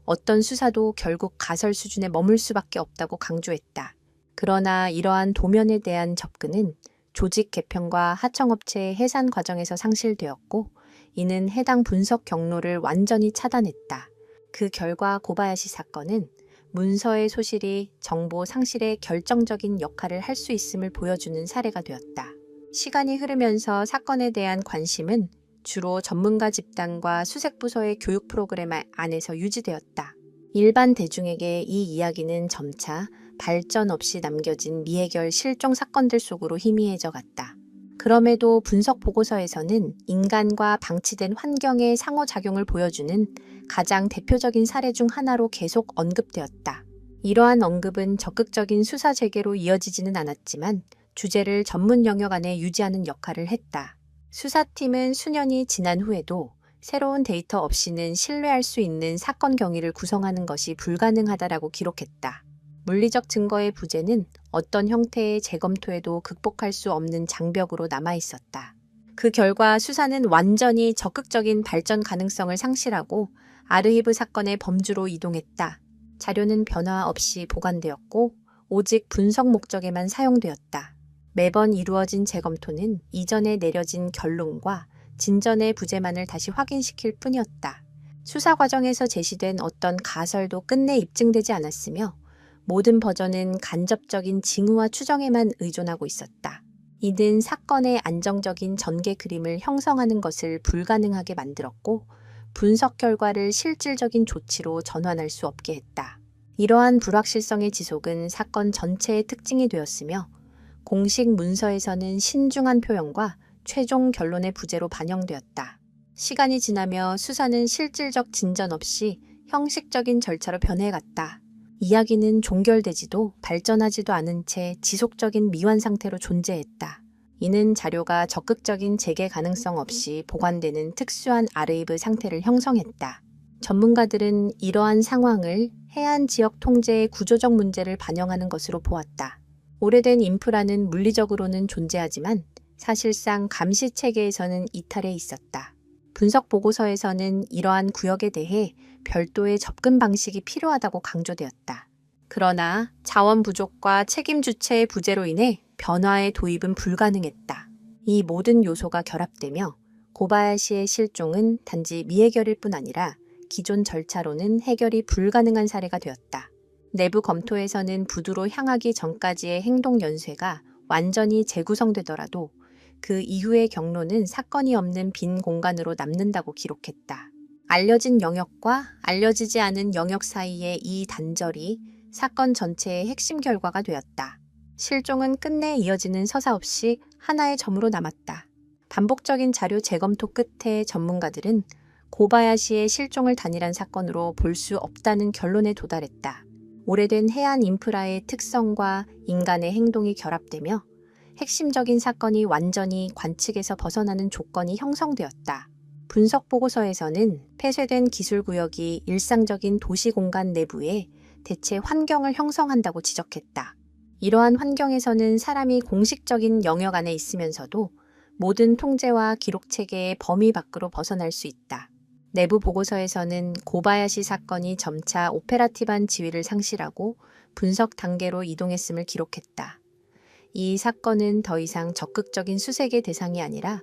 어떤 수사도 결국 가설 수준에 머물 수밖에 없다고 강조했다. 그러나 이러한 도면에 대한 접근은 조직 개편과 하청업체의 해산 과정에서 상실되었고, 이는 해당 분석 경로를 완전히 차단했다. 그 결과 고바야시 사건은 문서의 소실이 정보 상실에 결정적인 역할을 할 수 있음을 보여주는 사례가 되었다. 시간이 흐르면서 사건에 대한 관심은 주로 전문가 집단과 수색부서의 교육 프로그램 안에서 유지되었다. 일반 대중에게 이 이야기는 점차 발전 없이 남겨진 미해결 실종 사건들 속으로 희미해져 갔다. 그럼에도 분석 보고서에서는 인간과 방치된 환경의 상호작용을 보여주는 가장 대표적인 사례 중 하나로 계속 언급되었다. 이러한 언급은 적극적인 수사 재개로 이어지지는 않았지만 주제를 전문 영역 안에 유지하는 역할을 했다. 수사팀은 수년이 지난 후에도 새로운 데이터 없이는 신뢰할 수 있는 사건 경위를 구성하는 것이 불가능하다라고 기록했다. 물리적 증거의 부재는 어떤 형태의 재검토에도 극복할 수 없는 장벽으로 남아 있었다. 그 결과 수사는 완전히 적극적인 발전 가능성을 상실하고 아르히브 사건의 범주로 이동했다. 자료는 변화 없이 보관되었고 오직 분석 목적에만 사용되었다. 매번 이루어진 재검토는 이전에 내려진 결론과 진전의 부재만을 다시 확인시킬 뿐이었다. 수사 과정에서 제시된 어떤 가설도 끝내 입증되지 않았으며 모든 버전은 간접적인 징후와 추정에만 의존하고 있었다. 이는 사건의 안정적인 전개 그림을 형성하는 것을 불가능하게 만들었고 분석 결과를 실질적인 조치로 전환할 수 없게 했다. 이러한 불확실성의 지속은 사건 전체의 특징이 되었으며 공식 문서에서는 신중한 표현과 최종 결론의 부재로 반영되었다. 시간이 지나며 수사는 실질적 진전 없이 형식적인 절차로 변해갔다. 이야기는 종결되지도 발전하지도 않은 채 지속적인 미완 상태로 존재했다. 이는 자료가 적극적인 재개 가능성 없이 보관되는 특수한 아르이브 상태를 형성했다. 전문가들은 이러한 상황을 해안 지역 통제의 구조적 문제를 반영하는 것으로 보았다. 오래된 인프라는 물리적으로는 존재하지만 사실상 감시 체계에서는 이탈해 있었다. 분석 보고서에서는 이러한 구역에 대해 별도의 접근 방식이 필요하다고 강조되었다. 그러나 자원 부족과 책임 주체의 부재로 인해 변화의 도입은 불가능했다. 이 모든 요소가 결합되며 고바야시의 실종은 단지 미해결일 뿐 아니라 기존 절차로는 해결이 불가능한 사례가 되었다. 내부 검토에서는 부두로 향하기 전까지의 행동 연쇄가 완전히 재구성되더라도 그 이후의 경로는 사건이 없는 빈 공간으로 남는다고 기록했다. 알려진 영역과 알려지지 않은 영역 사이의 이 단절이 사건 전체의 핵심 결과가 되었다. 실종은 끝내 이어지는 서사 없이 하나의 점으로 남았다. 반복적인 자료 재검토 끝에 전문가들은 고바야시의 실종을 단일한 사건으로 볼 수 없다는 결론에 도달했다. 오래된 해안 인프라의 특성과 인간의 행동이 결합되며 핵심적인 사건이 완전히 관측에서 벗어나는 조건이 형성되었다. 분석 보고서에서는 폐쇄된 기술 구역이 일상적인 도시 공간 내부에 대체 환경을 형성한다고 지적했다. 이러한 환경에서는 사람이 공식적인 영역 안에 있으면서도 모든 통제와 기록 체계의 범위 밖으로 벗어날 수 있다. 내부 보고서에서는 고바야시 사건이 점차 오페라티브한 지위를 상실하고 분석 단계로 이동했음을 기록했다. 이 사건은 더 이상 적극적인 수색의 대상이 아니라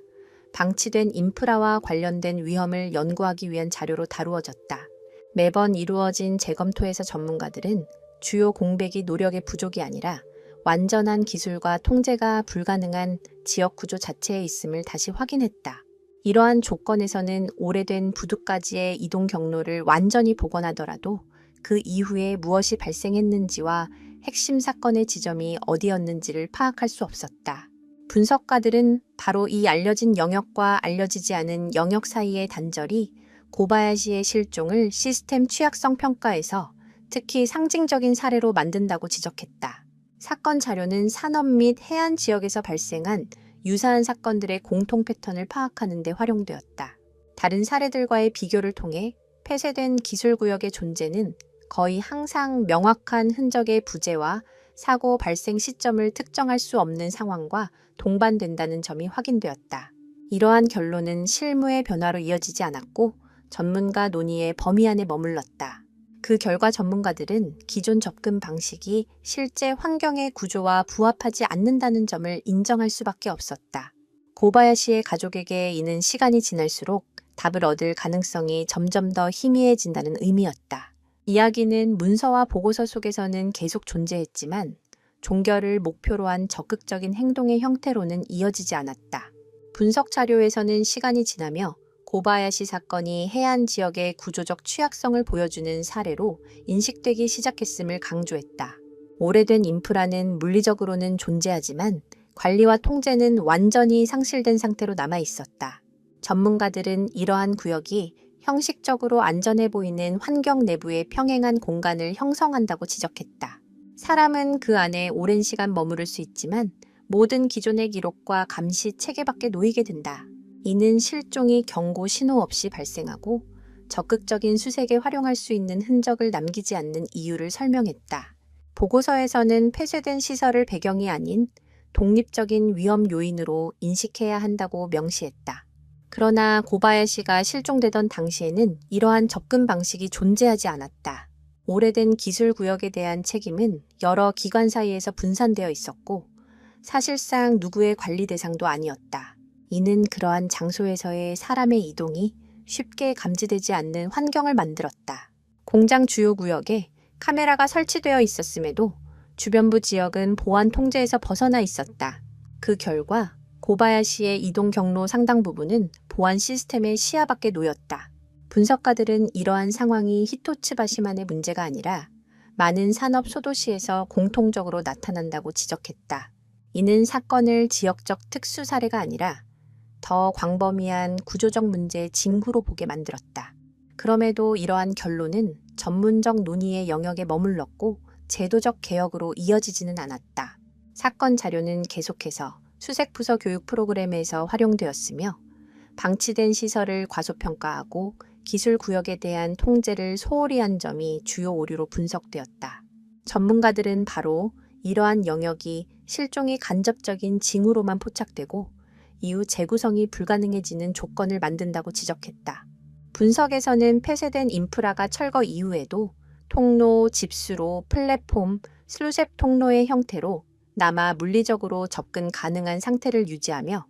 방치된 인프라와 관련된 위험을 연구하기 위한 자료로 다루어졌다. 매번 이루어진 재검토에서 전문가들은 주요 공백이 노력의 부족이 아니라 완전한 기술과 통제가 불가능한 지역 구조 자체에 있음을 다시 확인했다. 이러한 조건에서는 오래된 부두까지의 이동 경로를 완전히 복원하더라도 그 이후에 무엇이 발생했는지와 핵심 사건의 지점이 어디였는지를 파악할 수 없었다. 분석가들은 바로 이 알려진 영역과 알려지지 않은 영역 사이의 단절이 고바야시의 실종을 시스템 취약성 평가에서 특히 상징적인 사례로 만든다고 지적했다. 사건 자료는 산업 및 해안 지역에서 발생한 유사한 사건들의 공통 패턴을 파악하는 데 활용되었다. 다른 사례들과의 비교를 통해 폐쇄된 기술구역의 존재는 거의 항상 명확한 흔적의 부재와 사고 발생 시점을 특정할 수 없는 상황과 동반된다는 점이 확인되었다. 이러한 결론은 실무의 변화로 이어지지 않았고 전문가 논의의 범위 안에 머물렀다. 그 결과 전문가들은 기존 접근 방식이 실제 환경의 구조와 부합하지 않는다는 점을 인정할 수밖에 없었다. 고바야시의 가족에게 이는 시간이 지날수록 답을 얻을 가능성이 점점 더 희미해진다는 의미였다. 이야기는 문서와 보고서 속에서는 계속 존재했지만 종결을 목표로 한 적극적인 행동의 형태로는 이어지지 않았다. 분석 자료에서는 시간이 지나며 고바야시 사건이 해안 지역의 구조적 취약성을 보여주는 사례로 인식되기 시작했음을 강조했다. 오래된 인프라는 물리적으로는 존재하지만 관리와 통제는 완전히 상실된 상태로 남아 있었다. 전문가들은 이러한 구역이 형식적으로 안전해 보이는 환경 내부의 평행한 공간을 형성한다고 지적했다. 사람은 그 안에 오랜 시간 머무를 수 있지만 모든 기존의 기록과 감시 체계 밖에 놓이게 된다. 이는 실종이 경고 신호 없이 발생하고 적극적인 수색에 활용할 수 있는 흔적을 남기지 않는 이유를 설명했다. 보고서에서는 폐쇄된 시설을 배경이 아닌 독립적인 위험 요인으로 인식해야 한다고 명시했다. 그러나 고바야시가 실종되던 당시에는 이러한 접근 방식이 존재하지 않았다. 오래된 기술 구역에 대한 책임은 여러 기관 사이에서 분산되어 있었고 사실상 누구의 관리 대상도 아니었다. 이는 그러한 장소에서의 사람의 이동이 쉽게 감지되지 않는 환경을 만들었다. 공장 주요 구역에 카메라가 설치되어 있었음에도 주변부 지역은 보안 통제에서 벗어나 있었다. 그 결과 고바야시의 이동 경로 상당 부분은 보안 시스템의 시야 밖에 놓였다. 분석가들은 이러한 상황이 히토츠바시만의 문제가 아니라 많은 산업 소도시에서 공통적으로 나타난다고 지적했다. 이는 사건을 지역적 특수 사례가 아니라 더 광범위한 구조적 문제의 징후로 보게 만들었다. 그럼에도 이러한 결론은 전문적 논의의 영역에 머물렀고 제도적 개혁으로 이어지지는 않았다. 사건 자료는 계속해서 수색부서 교육 프로그램에서 활용되었으며 방치된 시설을 과소평가하고 기술 구역에 대한 통제를 소홀히 한 점이 주요 오류로 분석되었다. 전문가들은 바로 이러한 영역이 실종이 간접적인 징후로만 포착되고 이후 재구성이 불가능해지는 조건을 만든다고 지적했다. 분석에서는 폐쇄된 인프라가 철거 이후에도 통로, 집수로, 플랫폼, 슬루셉 통로의 형태로 남아 물리적으로 접근 가능한 상태를 유지하며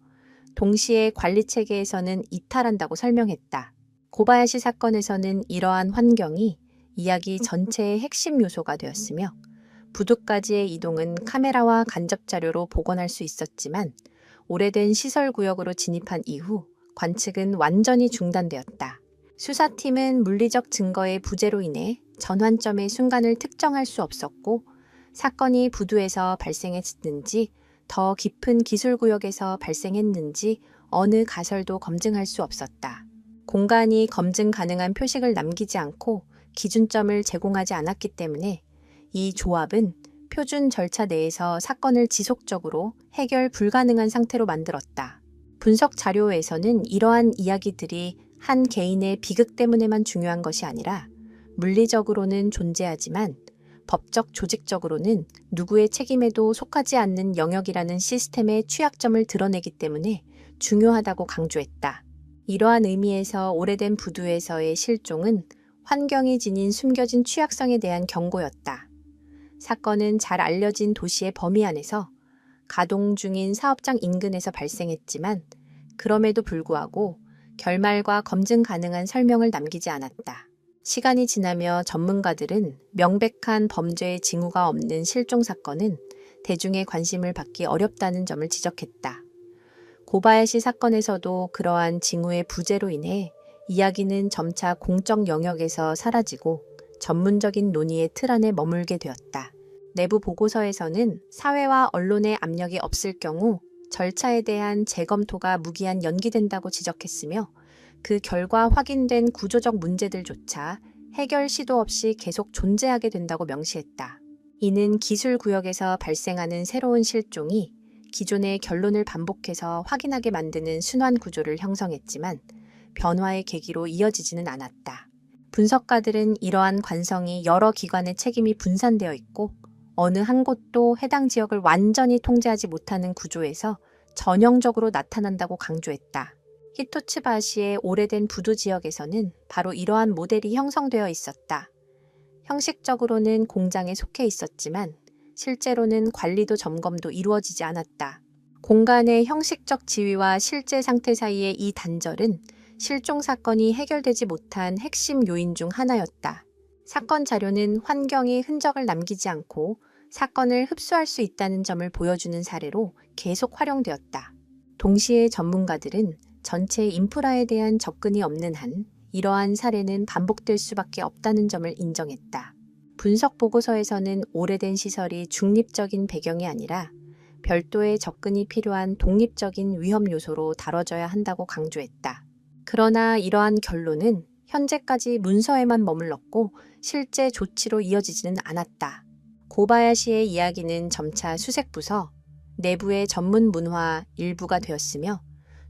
동시에 관리 체계에서는 이탈한다고 설명했다. 고바야시 사건에서는 이러한 환경이 이야기 전체의 핵심 요소가 되었으며 부두까지의 이동은 카메라와 간접 자료로 복원할 수 있었지만 오래된 시설 구역으로 진입한 이후 관측은 완전히 중단되었다. 수사팀은 물리적 증거의 부재로 인해 전환점의 순간을 특정할 수 없었고 사건이 부두에서 발생했는지 더 깊은 기술 구역에서 발생했는지 어느 가설도 검증할 수 없었다. 공간이 검증 가능한 표식을 남기지 않고 기준점을 제공하지 않았기 때문에 이 조합은 표준 절차 내에서 사건을 지속적으로 해결 불가능한 상태로 만들었다. 분석 자료에서는 이러한 이야기들이 한 개인의 비극 때문에만 중요한 것이 아니라 물리적으로는 존재하지만 법적 조직적으로는 누구의 책임에도 속하지 않는 영역이라는 시스템의 취약점을 드러내기 때문에 중요하다고 강조했다. 이러한 의미에서 오래된 부두에서의 실종은 환경이 지닌 숨겨진 취약성에 대한 경고였다. 사건은 잘 알려진 도시의 범위 안에서 가동 중인 사업장 인근에서 발생했지만 그럼에도 불구하고 결말과 검증 가능한 설명을 남기지 않았다. 시간이 지나며 전문가들은 명백한 범죄의 징후가 없는 실종 사건은 대중의 관심을 받기 어렵다는 점을 지적했다. 고바야시 사건에서도 그러한 징후의 부재로 인해 이야기는 점차 공적 영역에서 사라지고 전문적인 논의의 틀 안에 머물게 되었다. 내부 보고서에서는 사회와 언론의 압력이 없을 경우 절차에 대한 재검토가 무기한 연기된다고 지적했으며 그 결과 확인된 구조적 문제들조차 해결 시도 없이 계속 존재하게 된다고 명시했다. 이는 기술 구역에서 발생하는 새로운 실종이 기존의 결론을 반복해서 확인하게 만드는 순환 구조를 형성했지만 변화의 계기로 이어지지는 않았다. 분석가들은 이러한 관성이 여러 기관의 책임이 분산되어 있고 어느 한 곳도 해당 지역을 완전히 통제하지 못하는 구조에서 전형적으로 나타난다고 강조했다. 히토츠바시의 오래된 부두 지역에서는 바로 이러한 모델이 형성되어 있었다. 형식적으로는 공장에 속해 있었지만 실제로는 관리도 점검도 이루어지지 않았다. 공간의 형식적 지위와 실제 상태 사이의 이 단절은 실종 사건이 해결되지 못한 핵심 요인 중 하나였다. 사건 자료는 환경에 흔적을 남기지 않고 사건을 흡수할 수 있다는 점을 보여주는 사례로 계속 활용되었다. 동시에 전문가들은 전체 인프라에 대한 접근이 없는 한 이러한 사례는 반복될 수밖에 없다는 점을 인정했다. 분석 보고서에서는 오래된 시설이 중립적인 배경이 아니라 별도의 접근이 필요한 독립적인 위험 요소로 다뤄져야 한다고 강조했다. 그러나 이러한 결론은 현재까지 문서에만 머물렀고 실제 조치로 이어지지는 않았다. 고바야시의 이야기는 점차 수색부서, 내부의 전문 문화 일부가 되었으며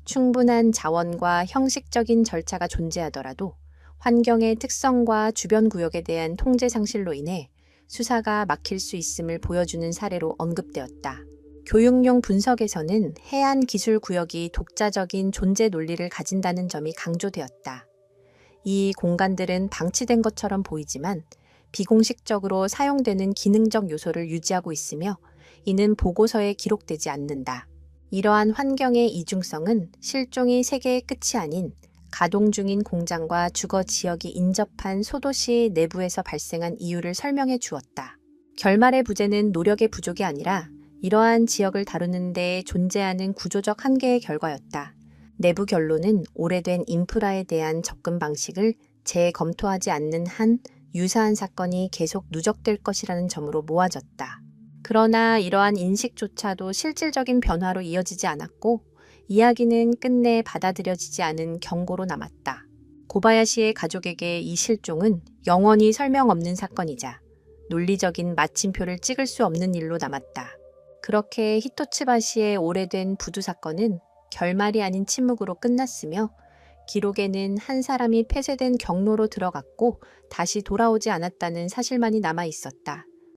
충분한 자원과 형식적인 절차가 존재하더라도 환경의 특성과 주변 구역에 대한 통제 상실로 인해 수사가 막힐 수 있음을 보여주는 사례로 언급되었다. 교육용 분석에서는 해안 기술 구역이 독자적인 존재 논리를 가진다는 점이 강조되었다. 이 공간들은 방치된 것처럼 보이지만 비공식적으로 사용되는 기능적 요소를 유지하고 있으며 이는 보고서에 기록되지 않는다. 이러한 환경의 이중성은 실종이 세계의 끝이 아닌 가동 중인 공장과 주거 지역이 인접한 소도시 내부에서 발생한 이유를 설명해 주었다. 결말의 부재는 노력의 부족이 아니라 이러한 지역을 다루는 데 존재하는 구조적 한계의 결과였다. 내부 결론은 오래된 인프라에 대한 접근 방식을 재검토하지 않는 한 유사한 사건이 계속 누적될 것이라는 점으로 모아졌다. 그러나 이러한 인식조차도 실질적인 변화로 이어지지 않았고 이야기는 끝내 받아들여지지 않은 경고로 남았다. 고바야시의 가족에게 이 실종은 영원히 설명 없는 사건이자 논리적인 마침표를 찍을 수 없는 일로 남았다. 그렇게 히토츠바시의 오래된 부두 사건은 결말이 아닌 침묵으로 끝났으며 기록에는 한 사람이 폐쇄된 경로로 들어갔고 다시 돌아오지 않았다는 사실만이 남아 있었다.